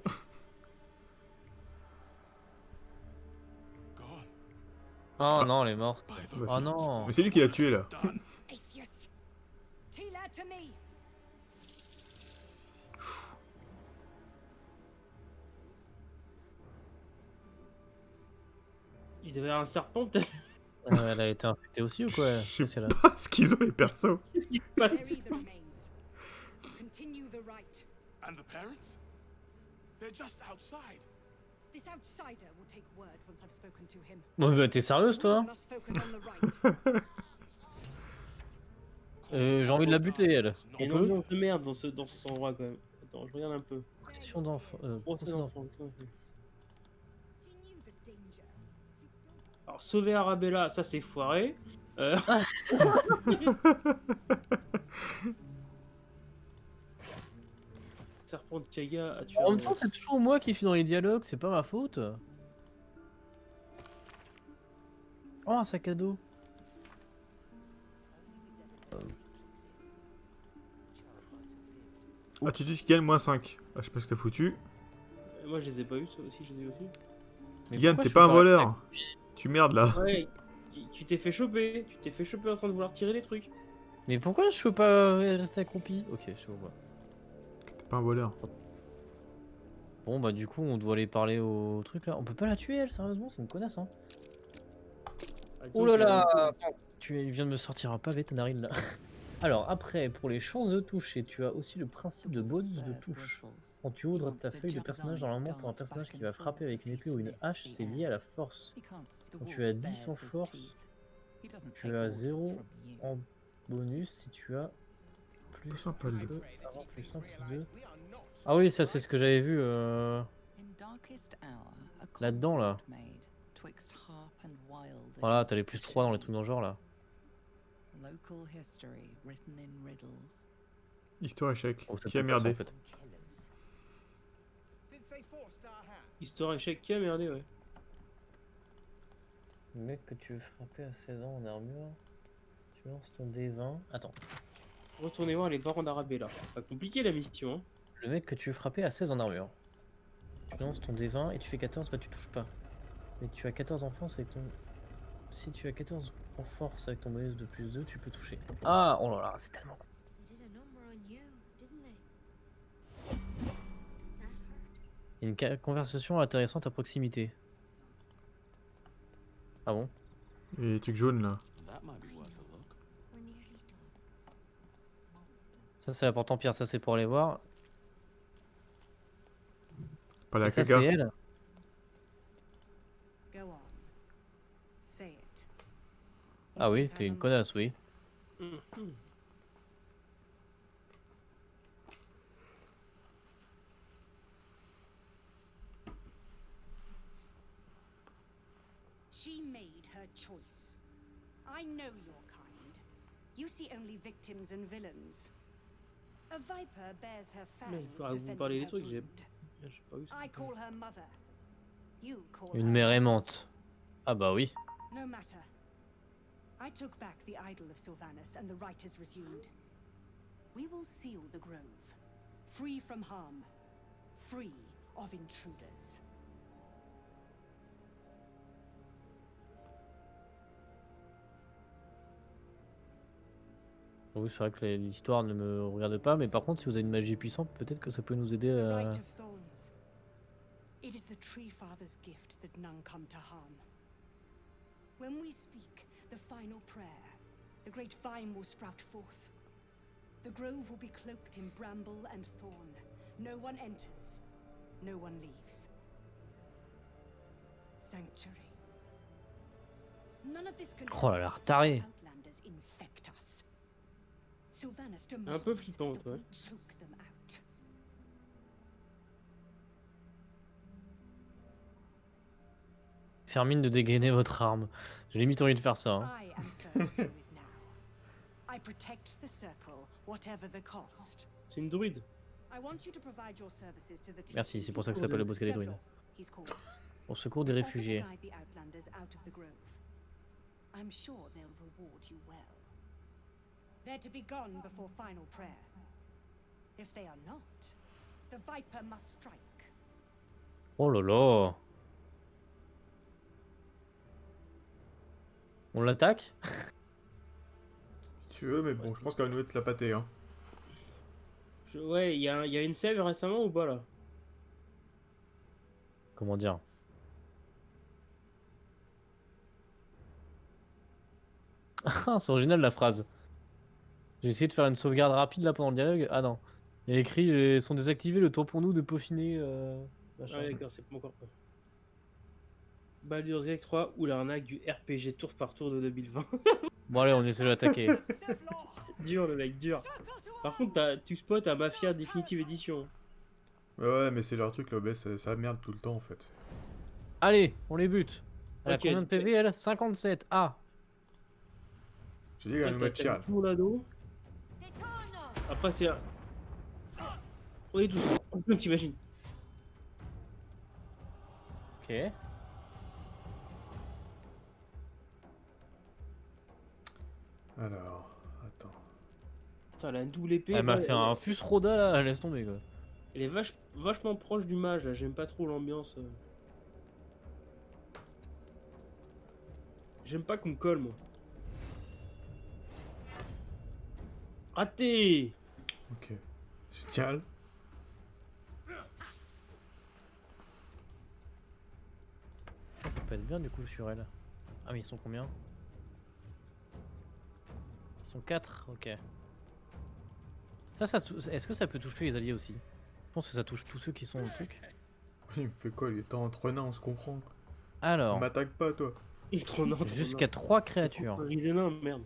Gone.
Oh non, elle est morte.
By the
Bah,
Oh non.
Mais c'est lui qui l'a tué là.
done.
Atheus! Tila to me!
Il devait y avoir un serpent peut-être.
Elle a été infectée aussi ou quoi?
Je sais
Qu'est-ce qu'elle a?
pas ce qu'ils ont les persos.
Bury the remains. Continue the rite.
And the parents? They're just outside.
This outsider will take word once I've spoken to him.
Bon, bah, t'es sérieuse,
We
toi?
must focus on the right.
J'ai envie de la buter, elle.
Il y a une
On peut?
ambiance de merde dans cet endroit quand même. Attends, je regarde un peu.
Pression d'enfant.
Procès
procès d'enfant.
d'enfant, tout à fait.
She knew the danger.
Alors, sauver Arabella, ça c'est foiré. Serpent de Kaga a tué.
En même temps, c'est toujours moi qui suis dans les dialogues, c'est pas ma faute. Oh, un sac à dos.
Attitude qui gagne moins 5. Ah, je sais pas ce que t'as foutu.
Moi je les ai pas eu, ça aussi, je les ai aussi.
Mais
Yann,
pourquoi
t'es
je
pas un
suis
voleur. Tu merdes là.
Ouais, tu t'es fait choper. Tu t'es fait choper en train de vouloir tirer les trucs.
Mais pourquoi je peux pas rester accroupi? Ok, je vois.
T'es pas un voleur.
Bon, bah, du coup, on doit aller parler au truc là. On peut pas la tuer, elle, sérieusement, c'est une connasse, hein. Oh là là! Attends, tu viens de me sortir un pavé, ta narine là. Alors, après, pour les chances de toucher, tu as aussi le principe de bonus de touche. Quand tu ouvres ta feuille de personnage, normalement, pour un personnage qui va frapper avec une épée ou une hache, c'est lié à la force. Quand tu as 10 en force, tu as 0 en bonus si tu as plus
Pas sympa, le
deux, avant, plus 1, plus 2. Ah oui, ça c'est ce que j'avais vu là-dedans là. Voilà, t'as les plus 3 dans les trucs dans le genre là.
Histoire échec.
Oh, ça
Qui a
peut pas ça,
merdé?
en fait.
Histoire échec qui a merdé, ouais.
Le mec que tu veux frapper à 16 ans en armure, tu lances ton D20. Attends.
Retournez voir les parents d'Arabella. Pas compliqué la mission, hein.
Le mec que tu veux frapper à 16 en armure. Tu lances ton D20 et tu fais 14, bah tu touches pas. Mais tu as 14 en force avec ton... Si tu as 14 en force avec ton bonus de plus 2, tu peux toucher. Ah, oh là là, c'est tellement con.
They did a number on you, didn't they? Does that hurt?
Il y a une conversation intéressante à proximité. Ah bon?
Et les trucs jaunes là.
That might be worth a look.
We're nearly done.
Ça c'est la porte en pierre, ça c'est pour aller voir.
Pas
Et
la
ça c'est
caca.
elle.
Go on. Say it.
Ah oui, t'es une connasse, oui.
She made her choice. I know your kind. You see only victims and villains. A viper bears her
Mais il
fangs
faudra que vous parlez
defending
des
her
trucs, j'ai
brood.
pas vu ça.
I call her mother. You call
Une
her
mère
host.
aimante. Ah bah oui.
No matter. I took back the idol of Sylvanus and the rite is resumed. We will seal the grove. Free from harm. Free of intruders.
Oui, c'est vrai que l'histoire ne me regarde pas, mais par contre, si vous avez une magie puissante, peut-être que ça peut nous aider
The
à...
Rite of Thorns. It is the Tree Father's gift that none come to harm. When we speak the final prayer, the great vine will sprout forth. The grove will be cloaked in bramble and thorn. No one enters, no one leaves. Sanctuary. None of this can
Oh, elle a l'air tarée.
outlanders infect us. Sylvanus
Un peu
demands
flippante,
that
ouais.
we choke them out.
Faire mine de dégainer votre arme. J'ai limite envie de faire ça. Hein.
I am first druid now. I protect the circle, whatever the cost.
C'est une druide.
I want you to provide your services to the
Merci, c'est pour ça que ça s'appelle le bosquet des druides.
He's called.
Au secours des
Offer to
réfugiés.
guide the outlanders out of the grove. I'm sure they'll reward you well. They're to be gone before final prayer. If they are not, the viper must strike.
Oh là là. On l'attaque?
Si tu veux, mais bon, je pense qu'elle va nous mettre la pâtée. Hein.
Ouais, il y a une sève récemment ou pas là?
Comment dire? Ah, c'est original la phrase. J'ai essayé de faire une sauvegarde rapide là pendant le dialogue. Ah non. Il y a écrit sont désactivés, le temps pour nous de peaufiner. Machin.
Ouais, d'accord, c'est pas encore. Baldur's Gate 3 ou l'arnaque du RPG tour par tour de 2020.
Bon allez, on essaie de l'attaquer.
Dur le mec, dur. Par contre, tu spots à Mafia Definitive Edition.
Ouais, mais c'est leur truc, l'OBS, ça merde tout le temps en fait.
Allez, on les bute. Elle a
Ok.
combien de PV elle? 57. Ah.
J'ai dit qu'elle nous met chial.
Tout l'ado. Après, c'est un. On est tous. T'imagines.
Ok.
Alors, attends.
Putain, elle a une double épée.
Elle m'a
là,
fait un Fus Roda là, laisse tomber quoi.
Elle est vachement proche du mage, là. J'aime pas trop l'ambiance. J'aime pas qu'on me colle, moi. Raté!
Ok. Génial.
Ça peut être bien du coup sur elle. Ah mais ils sont combien? Ils sont 4, ok. Est-ce que ça peut toucher les alliés aussi? Je pense que ça touche tous ceux qui sont dans le truc.
Il me fait quoi? Il est entre nains, on se comprend. On
Alors,
m'attaque pas, toi.
Il est trop nain, trop
jusqu'à 3 créatures.
nain. Il est nain, merde.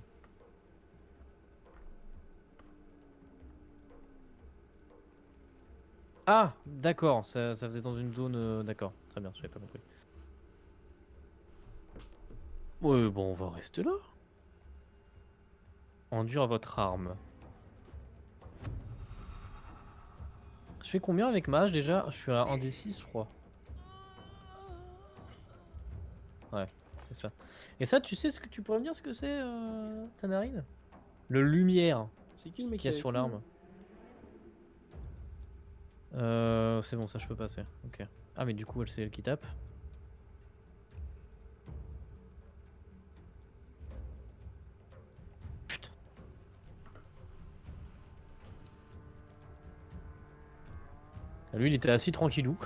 Ah, d'accord, ça faisait dans une zone... d'accord, très bien, j'avais pas compris. Ouais, bon, on va rester là. Endure votre arme. Je fais combien avec mage déjà? Je suis à 1d6 je crois. Ouais, c'est ça. Et ça, tu sais ce que tu pourrais me dire ce que c'est, ta narine? Le lumière
C'est qui le mec
qu'il y a
avec
sur
lui,
l'arme. C'est bon, ça je peux passer. Ok. Ah, mais du coup, c'est elle qui tape. Putain. Lui, il était assis tranquillou.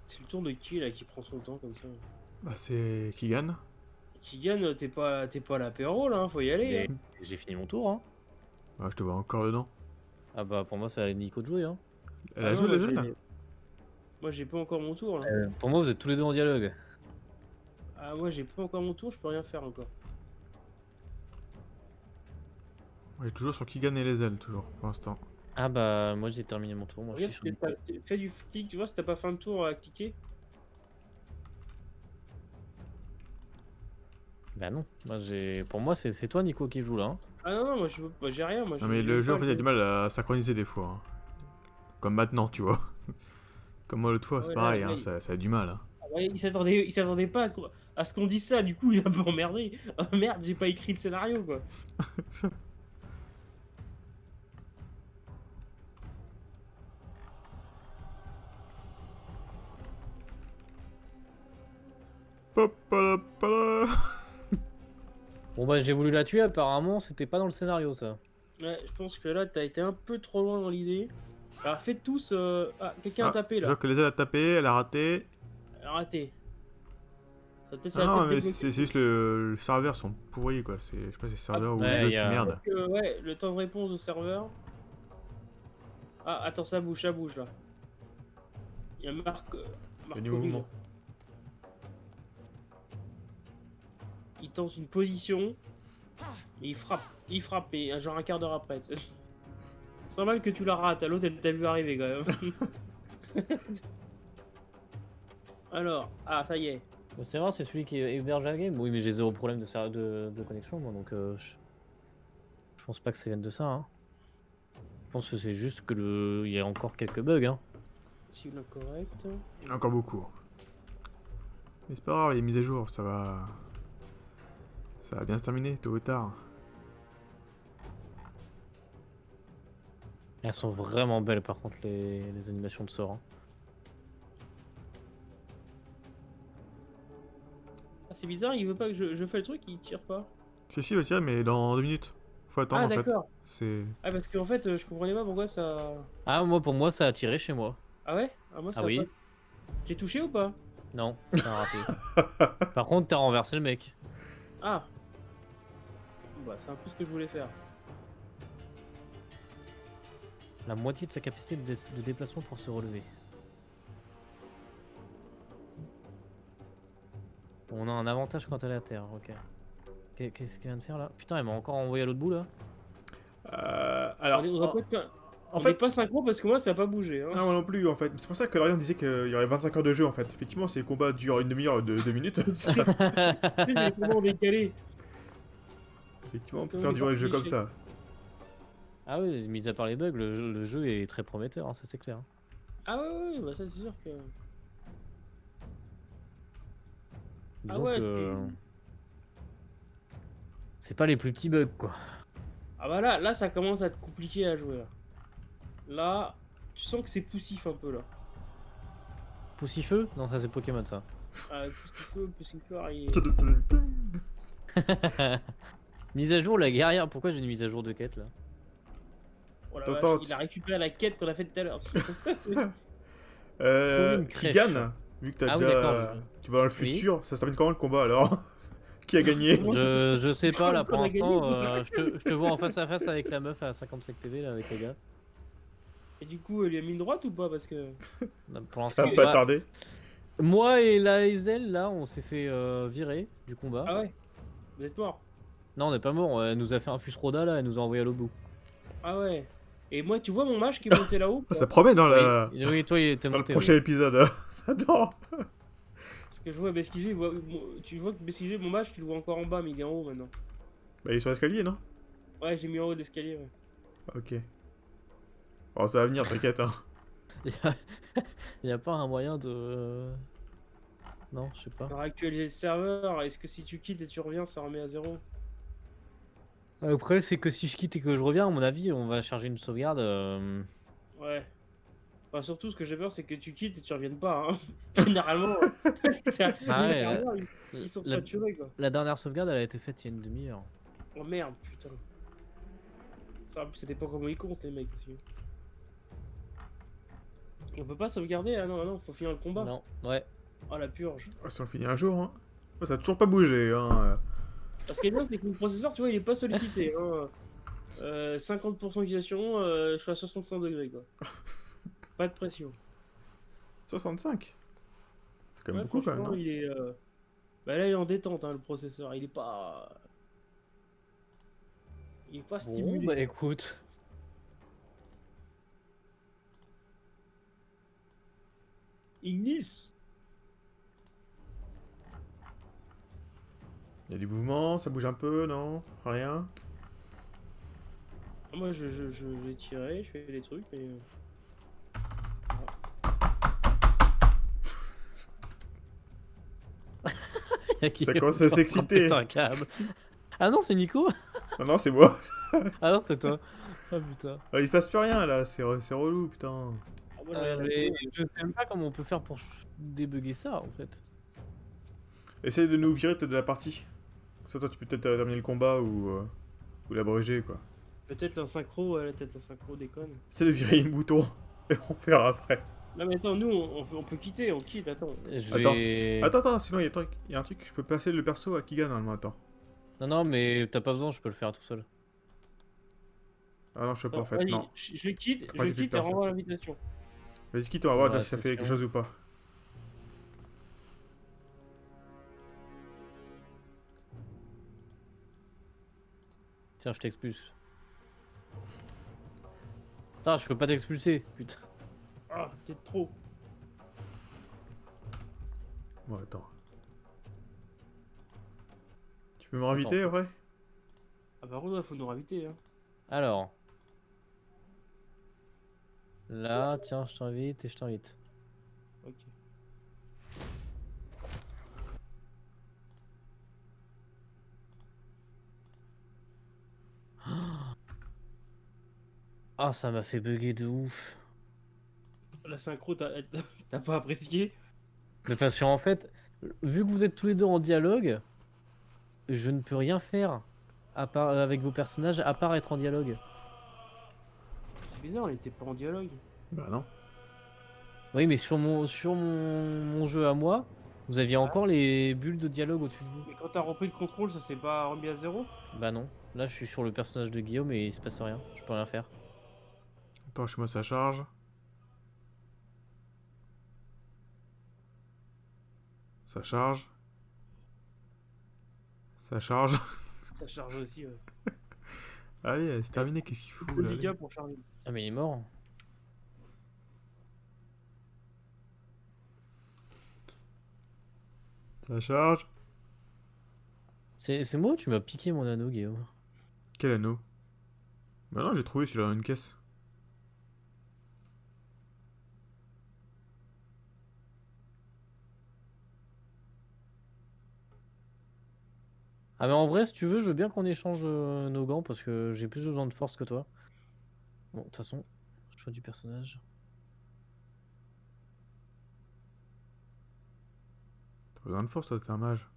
C'est le tour de qui là qui prend son temps comme ça?
Bah, c'est Kigan.
Qui gagne, t'es pas à l'apéro là, hein, faut y aller.
Et
Hein.
j'ai fini mon tour, hein.
Bah, je te vois encore dedans.
Ah bah, pour moi, c'est à Nico de jouer, hein.
Elle
Ah
a
non,
joué
moi,
les ailes?
Moi j'ai pas encore mon tour là.
Pour moi, vous êtes tous les deux en dialogue.
Ah moi j'ai pas encore mon tour, je peux rien faire encore.
Ouais, toujours sur Kigan et les ailes, toujours, pour l'instant.
Ah bah, moi, j'ai terminé mon tour. Moi, je suis
Regarde,
sur Nico.
fais du clic, tu vois, si t'as pas fin de tour à cliquer.
Bah non, moi, pour moi, c'est toi, Nico, qui joue là, hein.
Ah non, non, moi j'ai rien. Moi,
Non, mais le jeu, en fait, il a du mal à synchroniser des fois. Hein. Comme maintenant, tu vois. Comme moi l'autre fois, c'est
Ouais,
pareil,
là,
hein, ça a du mal. Hein.
Ah ouais, il s'attendait pas à ce qu'on dise ça, du coup il est un peu emmerdé. Oh merde, j'ai pas écrit le scénario quoi.
Papalapala.
Bon bah, j'ai voulu la tuer, apparemment, c'était pas dans le scénario, ça.
Ouais, je pense que là t'as été un peu trop loin dans l'idée. Alors faites tous. Ah, quelqu'un a tapé
Je
là.
vois que les ailes a tapé, elle a raté.
Raté. Ça, peut-être,
Ah
ça va
non,
peut-être
mais
débloquer.
c'est juste le serveur sont pourris quoi. Je sais pas si c'est le serveur ou
ouais,
le jeu
y
qui
a-
merde.
Ouais, le temps de réponse au serveur. Ah, attends, ça bouge là. Il y a Marc.
Il y a du mouvement.
Il tente une position. Et il frappe, et genre un quart d'heure après. C'est normal que tu la rates, à l'autre elle t'a vu arriver quand même. Alors, ah ça y est.
Le serveur, c'est celui qui héberge la game. Oui, mais j'ai zéro problème de connexion, moi, donc je pense pas que ça vienne de ça, hein. Je pense que c'est juste que il y a encore quelques bugs, hein.
Si le correct.
Il y en a encore beaucoup. Mais c'est pas grave, les mises à jour, ça va bien se terminer, tôt ou tard.
Elles sont vraiment belles, par contre, les animations de sort, hein.
Ah c'est bizarre, il veut pas que je fais le truc, il tire pas.
Si, il va tirer, mais dans 2 minutes. Faut attendre
Ah
en fait.
d'accord.
C'est.
Ah parce qu'en fait je comprenais pas pourquoi ça.
Ah, pour moi, ça a tiré chez moi.
Ah ouais. Ah moi ça.
Ah
a
oui.
pas- J'ai touché ou pas?
Non, t'as raté. Par contre, t'as renversé le mec.
Ah. Bah c'est un peu ce que je voulais faire.
La moitié de sa capacité de déplacement pour se relever. On a un avantage quand elle est à terre, ok. Qu'est-ce qu'elle vient de faire là? Putain, elle m'a encore envoyé à l'autre bout là.
Alors,
On va pas être-
en
on
fait,
n'est pas synchro parce que moi ça a pas bougé. Hein.
ah, moi non plus en fait. C'est pour ça que Larian disait qu'il y aurait 25 heures de jeu en fait. Effectivement, si les combats durent une demi-heure de 2 minutes, ça-
Tu sais, mais comment on est calé?
effectivement, on peut
Comment
faire
on est
durer le jeu
parti
comme ça.
Ah oui, mis à part les bugs, le jeu est très prometteur, hein, ça c'est clair.
Ah ouais, bah ça c'est sûr que.
Disons
ouais,
que c'est pas les plus petits bugs quoi.
Ah bah là ça commence à être compliqué à jouer là. Là, tu sens que c'est poussif un peu là.
Poussifeu? Non, ça c'est Pokémon ça.
Poussifeu, il...
Mise à jour la guerrière, pourquoi j'ai une mise à jour de quête là?
Oh la
T'entends,
vache, il a récupéré la quête qu'on a faite tout à l'heure.
une crèche.
Kigan, vu que t'as
Ah oui,
déjà...
d'accord,
tu vas dans le
Oui.
futur, ça se termine comment le combat alors? Qui a gagné?
Je sais pas là pour
On a
l'instant,
gagné.
je te vois en face à face avec la meuf à 55 PV là avec les gars.
Et du coup, elle lui a mis une droite ou pas? Parce que.
Là, pour
Ça
l'instant,
va pas
bah,
tarder.
moi et la Hazel là, on s'est fait virer du combat.
Ah ouais? Vous êtes mort?
Non, on n'est pas mort, elle nous a fait un Fusroda là, elle nous a envoyé à l'autre bout.
Ah ouais. Et moi, tu vois mon mage qui est monté là-haut?
Ah, ça promet dans,
Oui, toi il était
dans le
monté.
prochain épisode. Attends.
Parce que je vois Besquigé, tu vois que Besquigé, mon mage, tu le vois encore en bas, mais il est en haut maintenant.
Bah, il est sur l'escalier, non?
Ouais, j'ai mis en haut de l'escalier. Ouais.
Ok. Bon, ça va venir, t'inquiète. Hein.
Il y a pas un moyen de. Non, je sais pas.
Alors, actualiser le serveur, est-ce que si tu quittes et tu reviens, ça remet à 0?
Après, c'est que si je quitte et que je reviens, à mon avis, on va charger une sauvegarde.
Ouais. Enfin, surtout, ce que j'ai peur, c'est que tu quittes et tu reviennes pas. Hein. Généralement,
Ah
les
ouais,
serveurs, ils sont
la-
saturés quoi.
La dernière sauvegarde, elle a été faite il y a une demi-heure.
Oh merde, putain. Ça, c'était pas comment ils comptent les mecs aussi. Et on peut pas sauvegarder là, non, faut finir le combat.
Non, ouais.
Oh la purge.
Oh, si on finit un jour, hein. Oh, ça a toujours pas bougé, hein.
Ce qui est bien, c'est que le processeur, tu vois, il est pas sollicité. Hein. 50% d'utilisation, je suis à 65 degrés quoi. Pas de pression.
65. C'est quand même
Ouais,
beaucoup quand même.
franchement,
Non
il est. Bah là, il est en détente, hein, le processeur. Il est pas. Il est pas
Bon,
stimulé.
bah écoute.
Ignis.
Il y a du mouvement, ça bouge un peu, non? Rien?
Moi, je vais tirer, je fais des trucs, mais.
Qui
Ça
est
commence à
encore
s'exciter.
péter un câble. Ah non, c'est Nico?
Non, non, c'est moi.
Ah non, c'est toi. Ah putain.
Ah, il se passe plus rien là, c'est relou, putain.
Ah, moi, j'ai rien à
Mais
faire.
je sais même pas comment on peut faire pour débugger ça en fait.
Essaye de nous virer peut-être de la partie. Comme ça, toi, tu peux peut-être terminer le combat ou l'abréger quoi.
Peut-être un synchro, ouais, peut-être un synchro déconne.
Essaye de virer une bouton et on verra après.
Non, mais attends, nous, on peut quitter, on quitte, attends.
Je
Attends.
vais...
Attends, sinon il y a un truc, je peux passer le perso à Kigan normalement, attends.
Non, mais t'as pas besoin, je peux le faire tout seul.
Ah non, je sais pas en fait,
Vas-y,
non.
je quitte,
crois que j'ai plus de
et
perso.
renvoie l'invitation.
Vas-y, quitte, on va voir
Ouais,
si ça
c'est
fait quelque
sûr.
chose ou pas.
Tiens, je t'expulse. Putain, je peux pas t'expulser, putain.
Ah, peut-être trop.
Bon, attends. Tu peux me réinviter après?
Ah, par contre, il faut nous inviter, hein.
Alors. Là, tiens, je t'invite et je t'invite.
Ok.
Ah, ça m'a fait bugger de ouf.
La synchro, t'as pas apprécié?
Mais parce qu'en fait, vu que vous êtes tous les deux en dialogue, je ne peux rien faire à part, avec vos personnages à part être en dialogue.
C'est bizarre, on était pas en dialogue.
Bah non.
Oui, mais sur mon jeu à moi, vous aviez encore les bulles de dialogue au-dessus de vous.
Mais quand t'as repris le contrôle, ça s'est pas remis à 0?
Bah non, là je suis sur le personnage de Guillaume et il se passe rien, je peux rien faire.
Attends, chez moi ça charge. Ça charge. Ça charge.
Ça charge aussi.
Allez, c'est terminé, qu'est-ce qu'il fout
Peu de
là,
dégâts
allez.
pour charger.
Ah, mais il est mort.
Ça charge.
C'est moi ou tu m'as piqué mon anneau, Guillaume?
Quel anneau? Bah non, j'ai trouvé celui-là dans une caisse.
Ah, mais en vrai, si tu veux, je veux bien qu'on échange nos gants parce que j'ai plus besoin de force que toi. Bon, de toute façon, choix du personnage.
T'as besoin de force, toi, t'es un mage.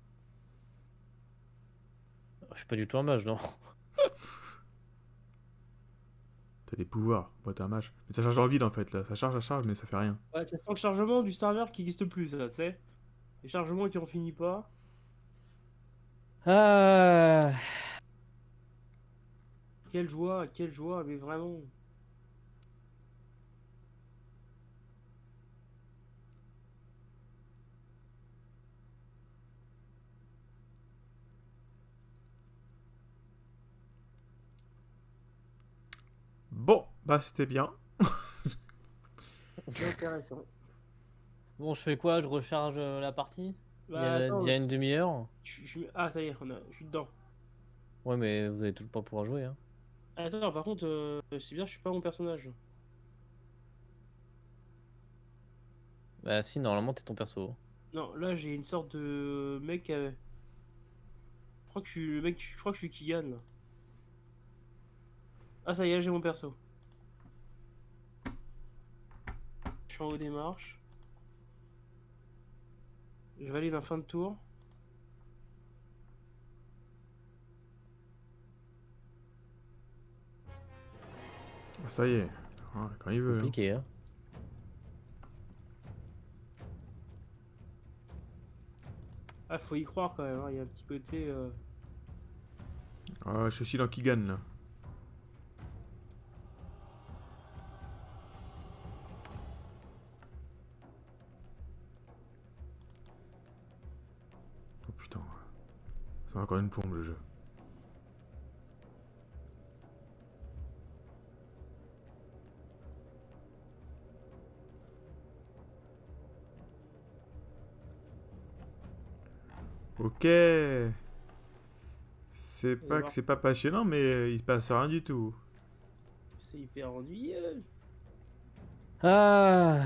Je suis pas du tout un mage, non.
T'as des pouvoirs. Moi, t'es un mage. Mais ça charge dans le vide en fait là. Ça charge, mais ça fait rien.
Ouais, ça sent le chargement du serveur qui n'existe plus, ça, tu sais. Les chargements qui en finissent pas.
Ah.
Quelle joie, mais vraiment.
Bon, bah c'était bien.
C'est intéressant.
Bon, je fais quoi? Je recharge la partie?
Bah, attends,
Il y a une demi-heure?
Ah, ça y est, je suis dedans.
Ouais, mais vous allez toujours pas pouvoir jouer, hein.
Attends, par contre, c'est bien, je suis pas mon personnage.
Bah si, normalement t'es ton perso.
Non, là j'ai une sorte de mec. Je crois que je suis le mec, je crois que je suis Kigan là. Ah, ça y est, j'ai mon perso. Je suis en haut des marches. Je valide un fin de tour.
Ah, ça y est. Ah, quand il veut. Hein.
Compliqué, hein.
Ah, faut y croire quand même, hein, il y a un petit côté.
Ah, je suis dans qui gagne là. Oh putain. C'est encore une plombe le jeu. Ok. C'est pas que c'est pas passionnant, mais il se passe rien du tout.
C'est hyper ennuyeux.
Ah.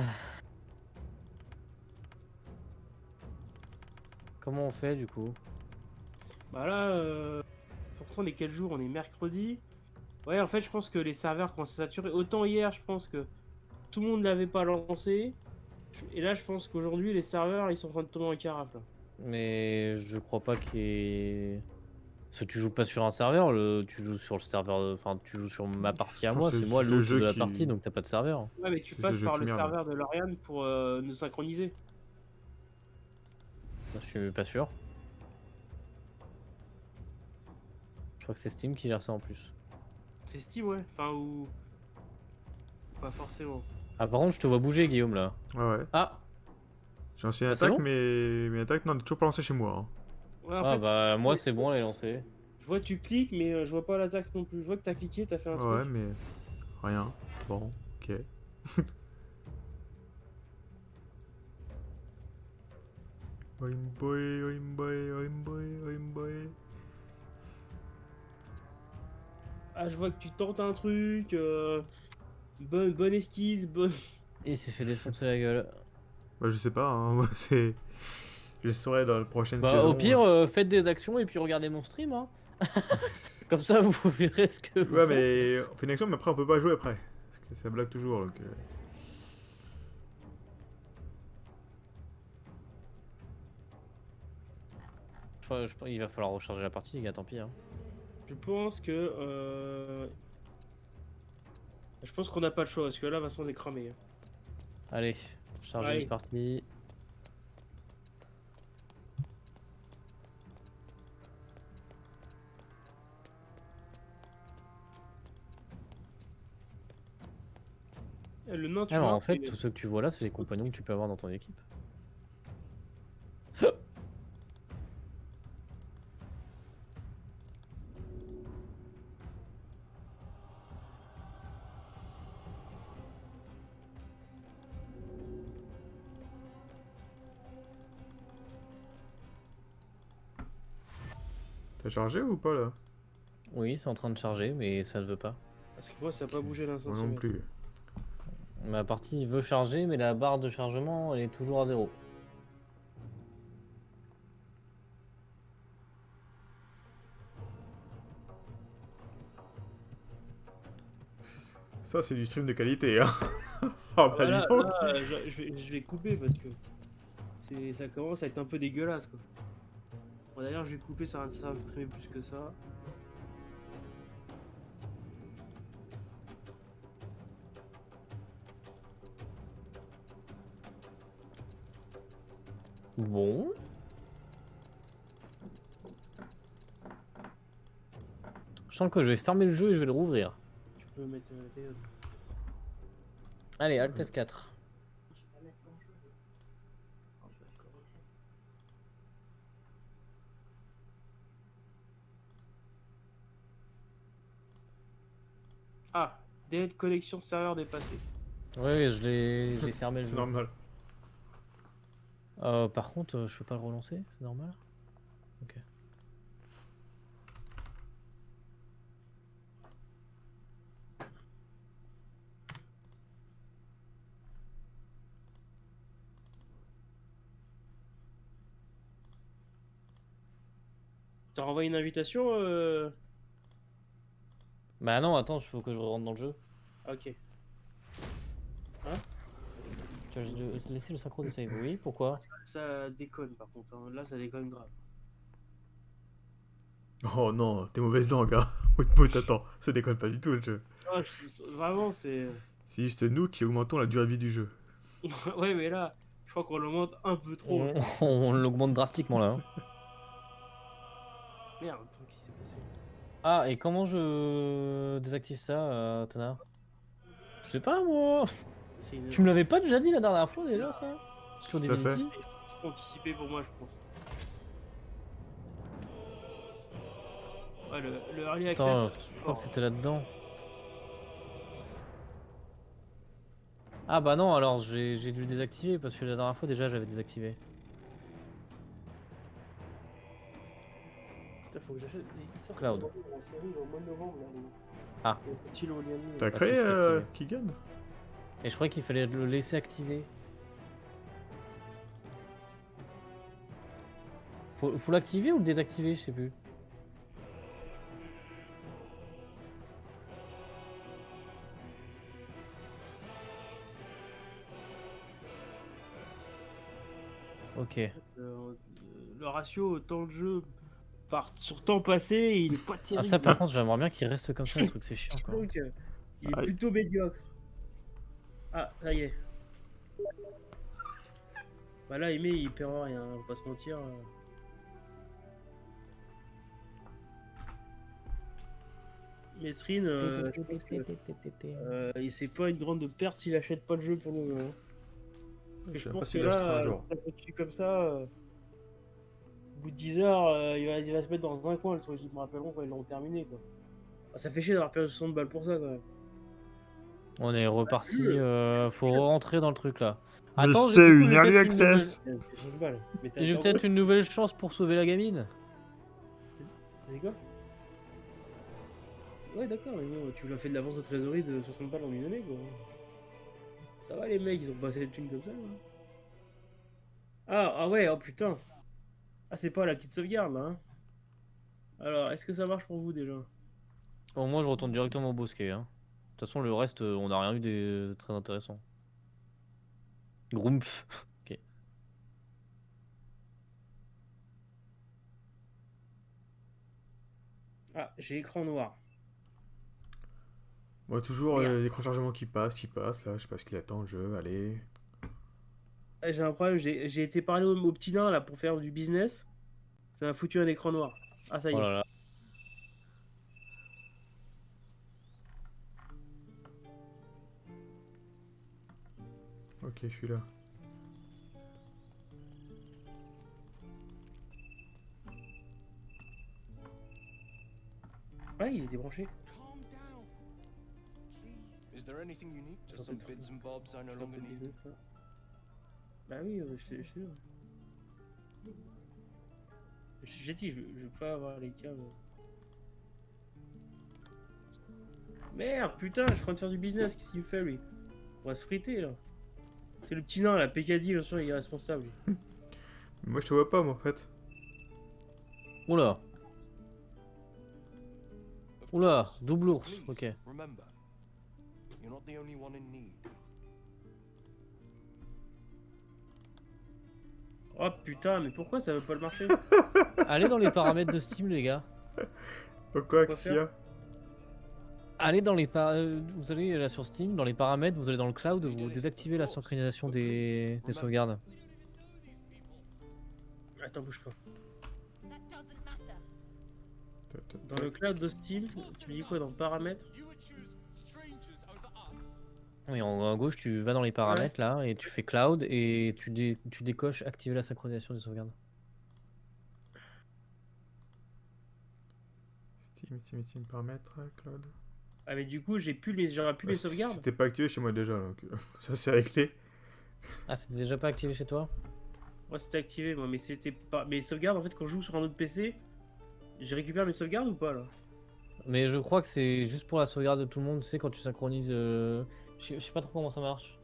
Comment on fait du coup?
Bah là, pourtant on est quel jour? On est mercredi. Ouais, en fait, je pense que les serveurs commencent à saturer. Autant hier, je pense que tout le monde l'avait pas lancé. Et là, je pense qu'aujourd'hui, les serveurs, ils sont en train de tomber en carafe. Là.
Mais je crois pas qu'il y ait... Parce que tu joues pas sur un serveur, tu joues sur le serveur... Enfin, tu joues sur ma partie à
Je
moi,
pense que
c'est moi
c'est le
l'autre
jeu
de la
qui-
partie, donc t'as pas de serveur.
Ouais, mais tu
C'est
passes
ce jeu
par
qui
le
merde.
serveur de Lorian pour nous synchroniser.
Je suis pas sûr. Je crois que c'est Steam qui gère ça en plus.
C'est Steam, ouais. Enfin, ou. Pas forcément.
Ah, par contre, je te vois bouger, Guillaume, là.
Ouais, ouais.
Ah.
J'ai lancé une
Ah, c'est
attaque,
bon
mais l'attaque, non, elle est toujours pas lancée chez moi. Hein.
Ouais, en
Ah
fait,
bah, moi c'est bon, elle est lancée.
je vois tu cliques, mais je vois pas l'attaque non plus. Je vois que t'as cliqué, t'as fait un
Ouais,
truc.
mais rien. Bon, ok. Oimboy, oimboy, oimboy, oimboy.
Ah, je vois que tu tentes un truc. Bonne esquisse, bonne.
Il s'est fait défoncer la gueule.
Bah, je sais pas, hein. Moi, c'est. Je le saurai dans la prochaine
Bah,
saison.
au pire, faites des actions et puis regardez mon stream, hein. Comme ça, vous verrez ce que vous
Ouais,
faites.
mais on fait une action, mais après, on peut pas jouer après. Parce que ça bloque toujours, donc.
Il va falloir recharger la partie, les gars, tant pis. Hein.
Je pense que. Je pense qu'on n'a pas le choix parce que là, de toute façon, on est cramé. Hein.
Allez, charger
Allez.
les parties.
Le nain, tu
Ah, bah,
vois.
en fait, tous ceux que tu vois là, c'est les compagnons que tu peux avoir dans ton équipe.
T'as chargé ou pas là?
Oui, c'est en train de charger, mais ça ne veut pas.
Parce que moi, ça a pas bougé d'un
Moi non
centimètre.
plus.
Ma partie veut charger, mais la barre de chargement, elle est toujours à 0.
Ça, c'est du stream de qualité, hein. Ah bah
Voilà,
dis donc.
là, je vais couper parce que ça commence à être un peu dégueulasse quoi. Bon, d'ailleurs, je vais couper, ça va streamer plus que ça.
Bon. Je sens que je vais fermer le jeu et je vais le rouvrir.
Tu peux mettre la période.
Allez, Alt F4.
Ah, délai de connexion serveur dépassé.
Oui, j'ai fermé le
C'est
jeu.
normal.
Par contre, je peux pas le relancer, c'est normal? Ok.
T'as renvoyé une invitation
Bah non, attends, il faut que je rentre dans le jeu.
Ok.
Tu as laissé le synchro de save. Oui, pourquoi?
Ça déconne par contre, hein. Là ça déconne grave.
Oh non, t'es mauvaise langue, hein. Mout, attends, ça déconne pas du tout le jeu.
Oh, vraiment c'est...
C'est juste nous qui augmentons la durée de vie du jeu.
Ouais mais là, je crois qu'on l'augmente un peu trop.
On l'augmente drastiquement là. Hein.
Merde, un truc qui s'est passé.
Ah, et comment je désactive ça, Tana? Je sais pas moi.
C'est une...
Tu me l'avais pas déjà dit la dernière fois déjà ça? Sur
Tout à fait.
Divinity?
trop anticipé pour moi je pense. Ouais, le early access.
Attends, je crois que c'était là-dedans. Ah bah non, alors j'ai dû le désactiver parce que la dernière fois déjà j'avais désactivé.
Putain, faut que j'achète. Ils sortent
Cloud.
en série au mois de novembre là.
Ah.
Le petit lot Liam.
T'as
Ah,
créé
si, c'est activé.
Keegan?
Et je croyais qu'il fallait le laisser activer. Faut l'activer ou le désactiver, je sais plus. Ok.
Le ratio temps de jeu sur temps passé, il est pas
Ah
terrible.
ça par contre j'aimerais bien qu'il reste comme ça le truc, c'est chiant quoi.
Donc, il est
Aïe.
plutôt médiocre. Ah, ça y est. Bah là, Aimé, il perd rien, on va pas se mentir. Mesrine, je pense que c'est pas une grande perte s'il achète pas le jeu pour nous.
Je
Je
sais pas
pense que
s'il l'achètera un
là,
jour.
ça continue comme ça. Au bout de 10 heures, il va se mettre dans un coin le truc. Ils me rappelleront quand ils l'auront terminé. Quoi. Ah, ça fait chier d'avoir perdu 60 balles pour ça quand même.
On est reparti, faut rentrer dans le truc là.
Mais
Attends,
c'est
du coup,
une
j'ai
early
peut-être
access.
C'est 60 balles. Mais t'as
J'ai
encore
peut-être une nouvelle chance pour sauver la gamine.
T'as dit quoi? Ouais, d'accord, mais bon, tu lui as fait de l'avance de trésorerie de 60 balles en une année quoi. Ça va les mecs, ils ont passé des thunes comme ça. Hein. Ah ouais, oh putain. Ah, c'est pas la petite sauvegarde là. Hein. Alors, est-ce que ça marche pour vous déjà?
Bon, moi je retourne directement au bosquet. Hein. De toute façon, le reste, on n'a rien eu de très intéressant. Grumpf. Ok.
Ah, j'ai écran noir.
Moi, toujours
Merde.
l'écran de chargement qui passe, là, je sais pas ce qu'il attend le jeu, allez.
Ah, j'ai un problème, j'ai été parler au petit nain là pour faire du business. Ça m'a foutu un écran noir. Ah, ça y
Oh
est.
là là.
Ok, je suis là.
Ouais, il est débranché.
Calm down. Please. Is there anything you need? Just some bits and bobs I no longer need.
Bah oui, je sais. J'ai dit, je veux pas avoir les caves. Merde, putain, je suis en train de faire du business, qu'est-ce qu'il me fait lui? On va se friter là. C'est le petit nain, la Pécadille, bien sûr, il est responsable.
Moi, je te vois pas, moi, en fait.
Oula.
Of
Oula,
course.
double ours,
Please,
ok.
remember, you're not the only one in need.
Oh putain, mais pourquoi ça veut pas le marcher?
Allez dans les paramètres de Steam, les gars.
Pourquoi,
Quoi
qu'est-ce qu'il y a?
Allez dans les vous allez là sur Steam, dans les paramètres, vous allez dans le cloud, vous désactivez la synchronisation des sauvegardes.
Attends, bouge pas.
That doesn't matter.
Dans le cloud de Steam, tu me dis quoi dans paramètres?
You would choose strangers over us.
Oui, en gauche, tu vas dans les paramètres là et tu fais cloud et tu décoches activer la synchronisation des sauvegardes.
Steam, paramètres, Claude.
Ah mais du coup j'aurais plus les sauvegardes.
C'était pas activé chez moi déjà, donc ça c'est réglé.
Ah, c'était déjà pas activé chez toi?
Moi c'était activé moi, mais c'était pas. Mes sauvegardes en fait quand je joue sur un autre PC, j'ai récupéré mes sauvegardes ou pas là?
Mais je crois que c'est juste pour la sauvegarde de tout le monde, tu sais, quand tu synchronises. Je sais pas trop comment ça marche.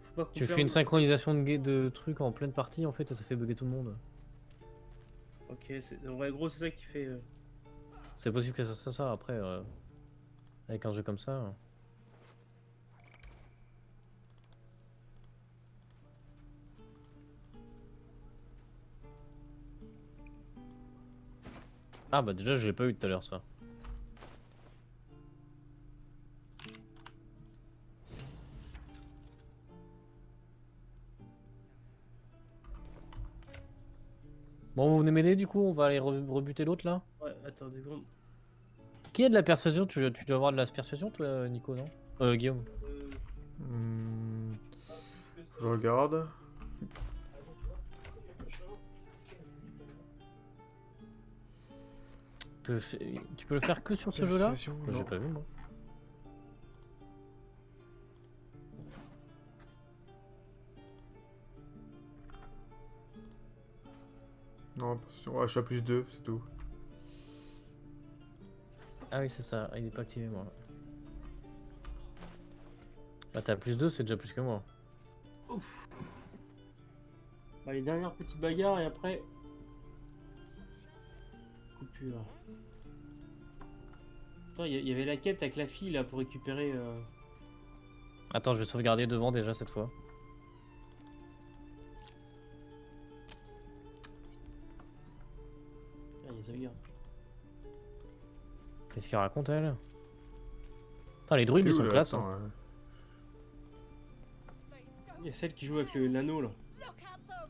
Faut pas qu'on
Tu
perde,
fais une synchronisation de trucs en pleine partie en fait et ça fait bugger tout le monde.
Ok, en vrai gros c'est ça qui fait.
C'est possible que ça soit ça après. Avec un jeu comme ça. Ah bah déjà je l'ai pas eu tout à l'heure ça. Bon, vous venez m'aider du coup, on va aller rebuter l'autre là.
Ouais, attends 2 secondes.
Qui a de la persuasion? Tu dois avoir de la persuasion toi Nico, non? Guillaume.
Je regarde.
Tu peux le faire que sur ce jeu là?
Persuasion,
J'ai
non.
pas vu moi.
Non, persuasion. Ouais, je suis à plus 2, c'est tout.
Ah oui c'est ça, il est pas activé moi. Bah t'as plus 2, c'est déjà plus que moi.
Bah, les dernières petites bagarres et après. Coupure. Attends, il y avait la quête avec la fille là pour récupérer.
Attends, je vais sauvegarder devant déjà cette fois.
Ah, il y a sauvegarde.
Qu'est-ce qu'il raconte elle? Attends, les druides ils
T'es où,
sont
là?
classe.
Attends,
Hein.
Il y a celle qui joue avec l'anneau là.
Look at them.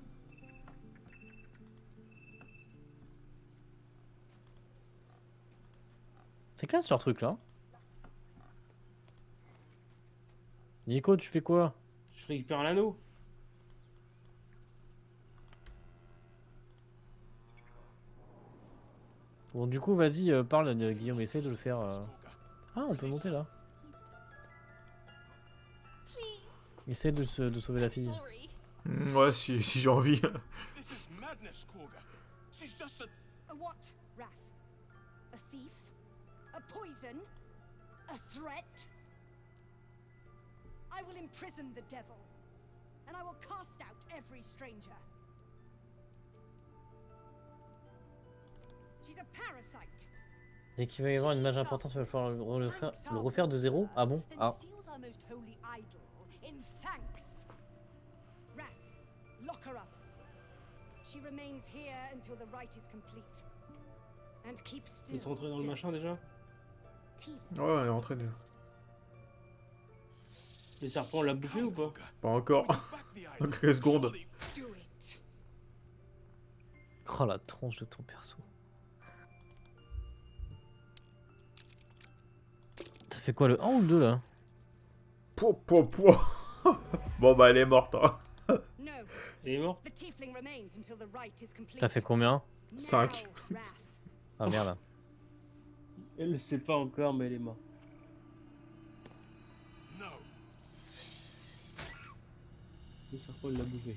C'est classe leur truc là. Nico, tu fais quoi?
Je récupère l'anneau.
Bon, du coup, vas-y, parle de Guillaume, essaye de le faire. Ah, on peut monter là. Essaye de sauver la fille.
Sorry.
Ouais, si j'ai envie.
This is madness, Korga. She's just a.
A what, Wrath? A thief? A poison? A threat? I will imprison the devil, and I will cast out every stranger. She's a parasite.
Dès qu'il va y avoir une mage importante, il va falloir le refaire de zéro. Ah bon?
Then
Ah.
steals our most holy idol in thanks. Wrath, lock her up. She remains here until the rite is complete. And keep still.
T'es rentré dans le machin déjà?
Ouais, on est rentré déjà.
Le serpent l'a bouffé ou pas?
Pas encore. Dans quelques secondes.
Do it.
Oh la tronche de ton perso. T'as fait quoi, le 1 ou le 2 là?
Pouah. Bon bah elle est morte. Hein.
No,
Elle est morte?
the tiefling remains until the rite is complete.
T'as fait combien?
5.
Now, Wrath.
Ah merde.
Elle le sait pas encore, mais elle est morte.
No.
Le serpent l'a bouffé.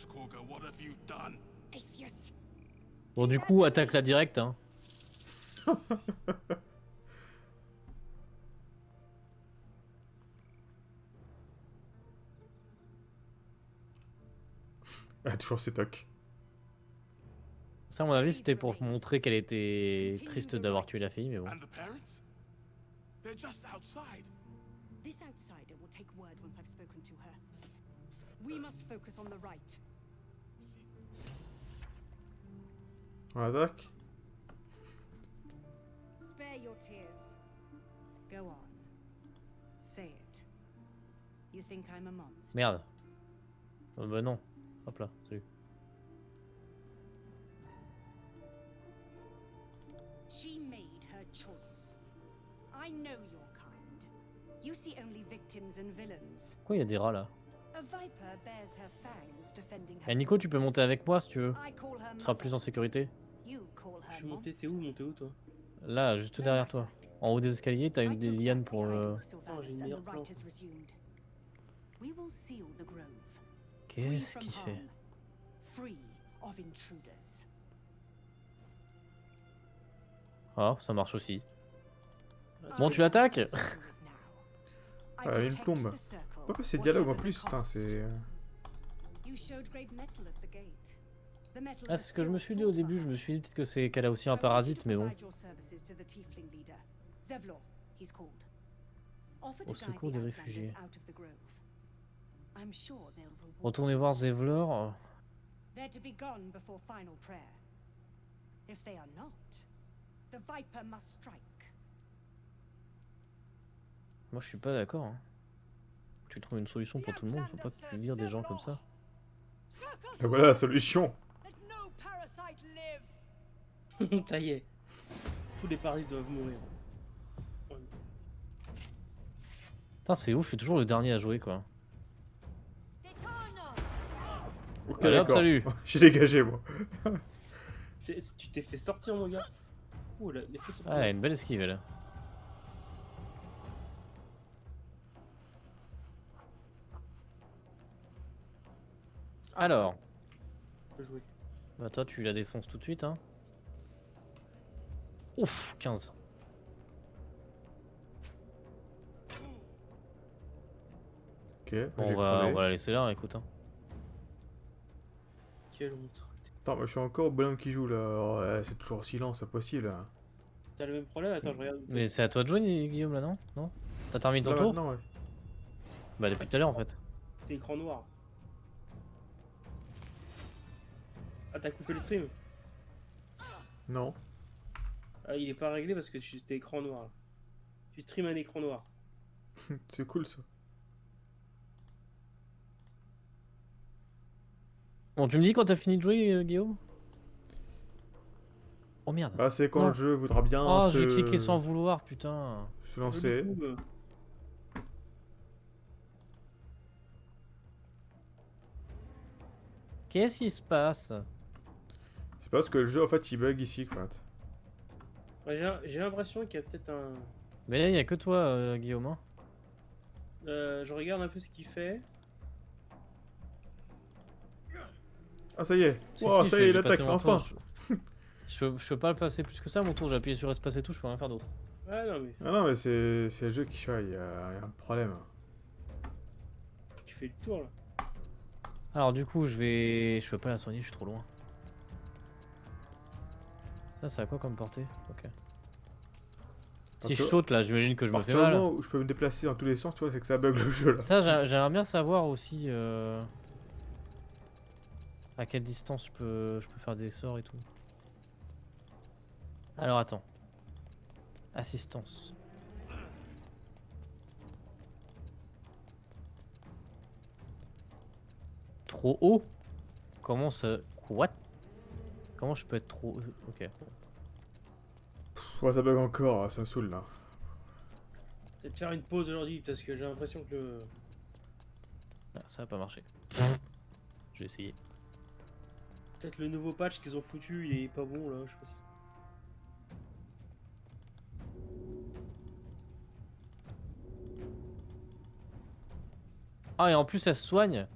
Skorga, what have you done?
Atheus.
Bon, du coup, attaque la direct. Hein.
Elle a toujours ses tocs.
Ça, à mon avis, c'était pour montrer qu'elle était triste d'avoir tué la fille, mais bon.
And the parents? They're just outside.
This outsider will take word once I've spoken to her. We must focus on the right.
On attaque.
Spare your tears. Go on. Say it. You think I'm a monster?
Merde. Bah non. Hop là, salut.
She made her choice. I know your kind. You see only victims and villains.
Pourquoi il y a des rats là?
A viper bears her fangs defending her.
Eh Nico, tu peux monter avec moi si tu veux.
I call her
Tu seras plus en
mother.
sécurité.
You call
Je
her
suis monté, c'est
monster.
où? Monté où toi?
Là, juste derrière toi. En haut des escaliers, t'as
I
une des
took
lianes
back
pour
the idol
le...
of Sylvanas
Oh, j'ai une
and
meilleure
the right has resumed. We will seal the grove. Free
Qu'est-ce
from
qu'il fait?
harm. Free of intruders.
Ah, ça marche aussi.
Ah,
Bon, tu l'attaques?
Ah, une plombe. Pas passer de dialogue en plus, putain, c'est...
Ah, c'est ce que je me suis dit au début, je me suis dit peut-être que c'est qu'elle a aussi un parasite, mais bon. Au secours des réfugiés. Retournez voir Zevlor.
They're to be gone before final prayer. If they are not, the Viper must strike.
Moi, je suis pas d'accord. Hein. Tu trouves une solution pour tout le monde, faut pas que tu vires des gens comme ça.
Et voilà la solution.
Let no parasite live.
Ça y est. Tous les parasites doivent mourir.
Putain, c'est ouf, je suis toujours le dernier à jouer quoi.
Ok,
Allez hop,
d'accord.
salut.
J'ai dégagé, moi.
Tu t'es fait sortir, mon gars. Ouh, là, les feux sont
Ah, elle a une belle esquive elle. Alors,
pas joué.
bah toi tu la défonces tout de suite hein. Ouf, 15.
Ok,
Bon,
j'ai
on va
crevé.
la laisser là, écoute. Hein.
Quelle honte.
Attends, moi je suis encore au bonhomme qui joue là. Oh, ouais, c'est toujours silence, c'est possible. Là.
T'as le même problème? Attends, je regarde.
Mais c'est à toi de jouer, Guillaume là, non? Non? T'as terminé ton
Là,
tour?
maintenant, ouais.
Bah depuis tout à l'heure en fait.
T'es écran noir. Ah, t'as coupé le stream?
Non.
Ah, il est pas réglé parce que t'es écran noir. Là. Tu stream un écran noir.
C'est cool ça.
Bon, tu me dis quand t'as fini de jouer, Guillaume? Oh merde.
Bah, c'est quand
Non.
le jeu voudra bien
Oh,
se...
j'ai cliqué sans vouloir, putain.
se lancer.
Du coup,
Qu'est-ce qui se passe?
C'est parce que le jeu en fait il bug ici quoi.
ouais, j'ai l'impression qu'il y a peut-être un.
Mais là, il y a que toi, Guillaume. Hein.
Je regarde un peu ce qu'il fait.
Ah ça y est.
Si,
Wow,
si,
ça y est,
j'ai
il attaque
passé mon
enfin.
tour, je peux pas le passer plus que ça, mon tour. J'ai appuyé sur espace et tout, je peux rien faire d'autre.
Ah non, mais
Ah non mais c'est le jeu qui fait, il y a un problème.
tu fais le tour là.
Alors, du coup, je peux pas la soigner, je suis trop loin. Ça a quoi comme portée? Ok. Si je
Parce que-
saute là, j'imagine que je
À
me fais
partir du
mal.
moment où je peux me déplacer dans tous les sens, tu vois, c'est que ça bug le jeu là.
Ça, j'aimerais bien savoir aussi à quelle distance je peux faire des sorts et tout. Alors attends. Assistance. Trop haut? Comment ça... What? Comment je peux être trop... Ok.
Pff, ouais, ça bug encore, ça me saoule là.
Peut-être faire une pause aujourd'hui parce que j'ai l'impression que le.
Ah, ça a pas marché. J'ai essayé.
Peut-être le nouveau patch qu'ils ont foutu, il est pas bon là, je sais pas si.
Ah, et en plus elle se soigne.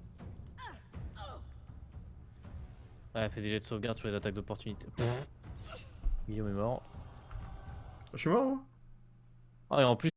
Ouais, fait des jets de sauvegarde sur les attaques d'opportunité. Guillaume est mort.
Je suis mort, moi.
Ah, et en plus,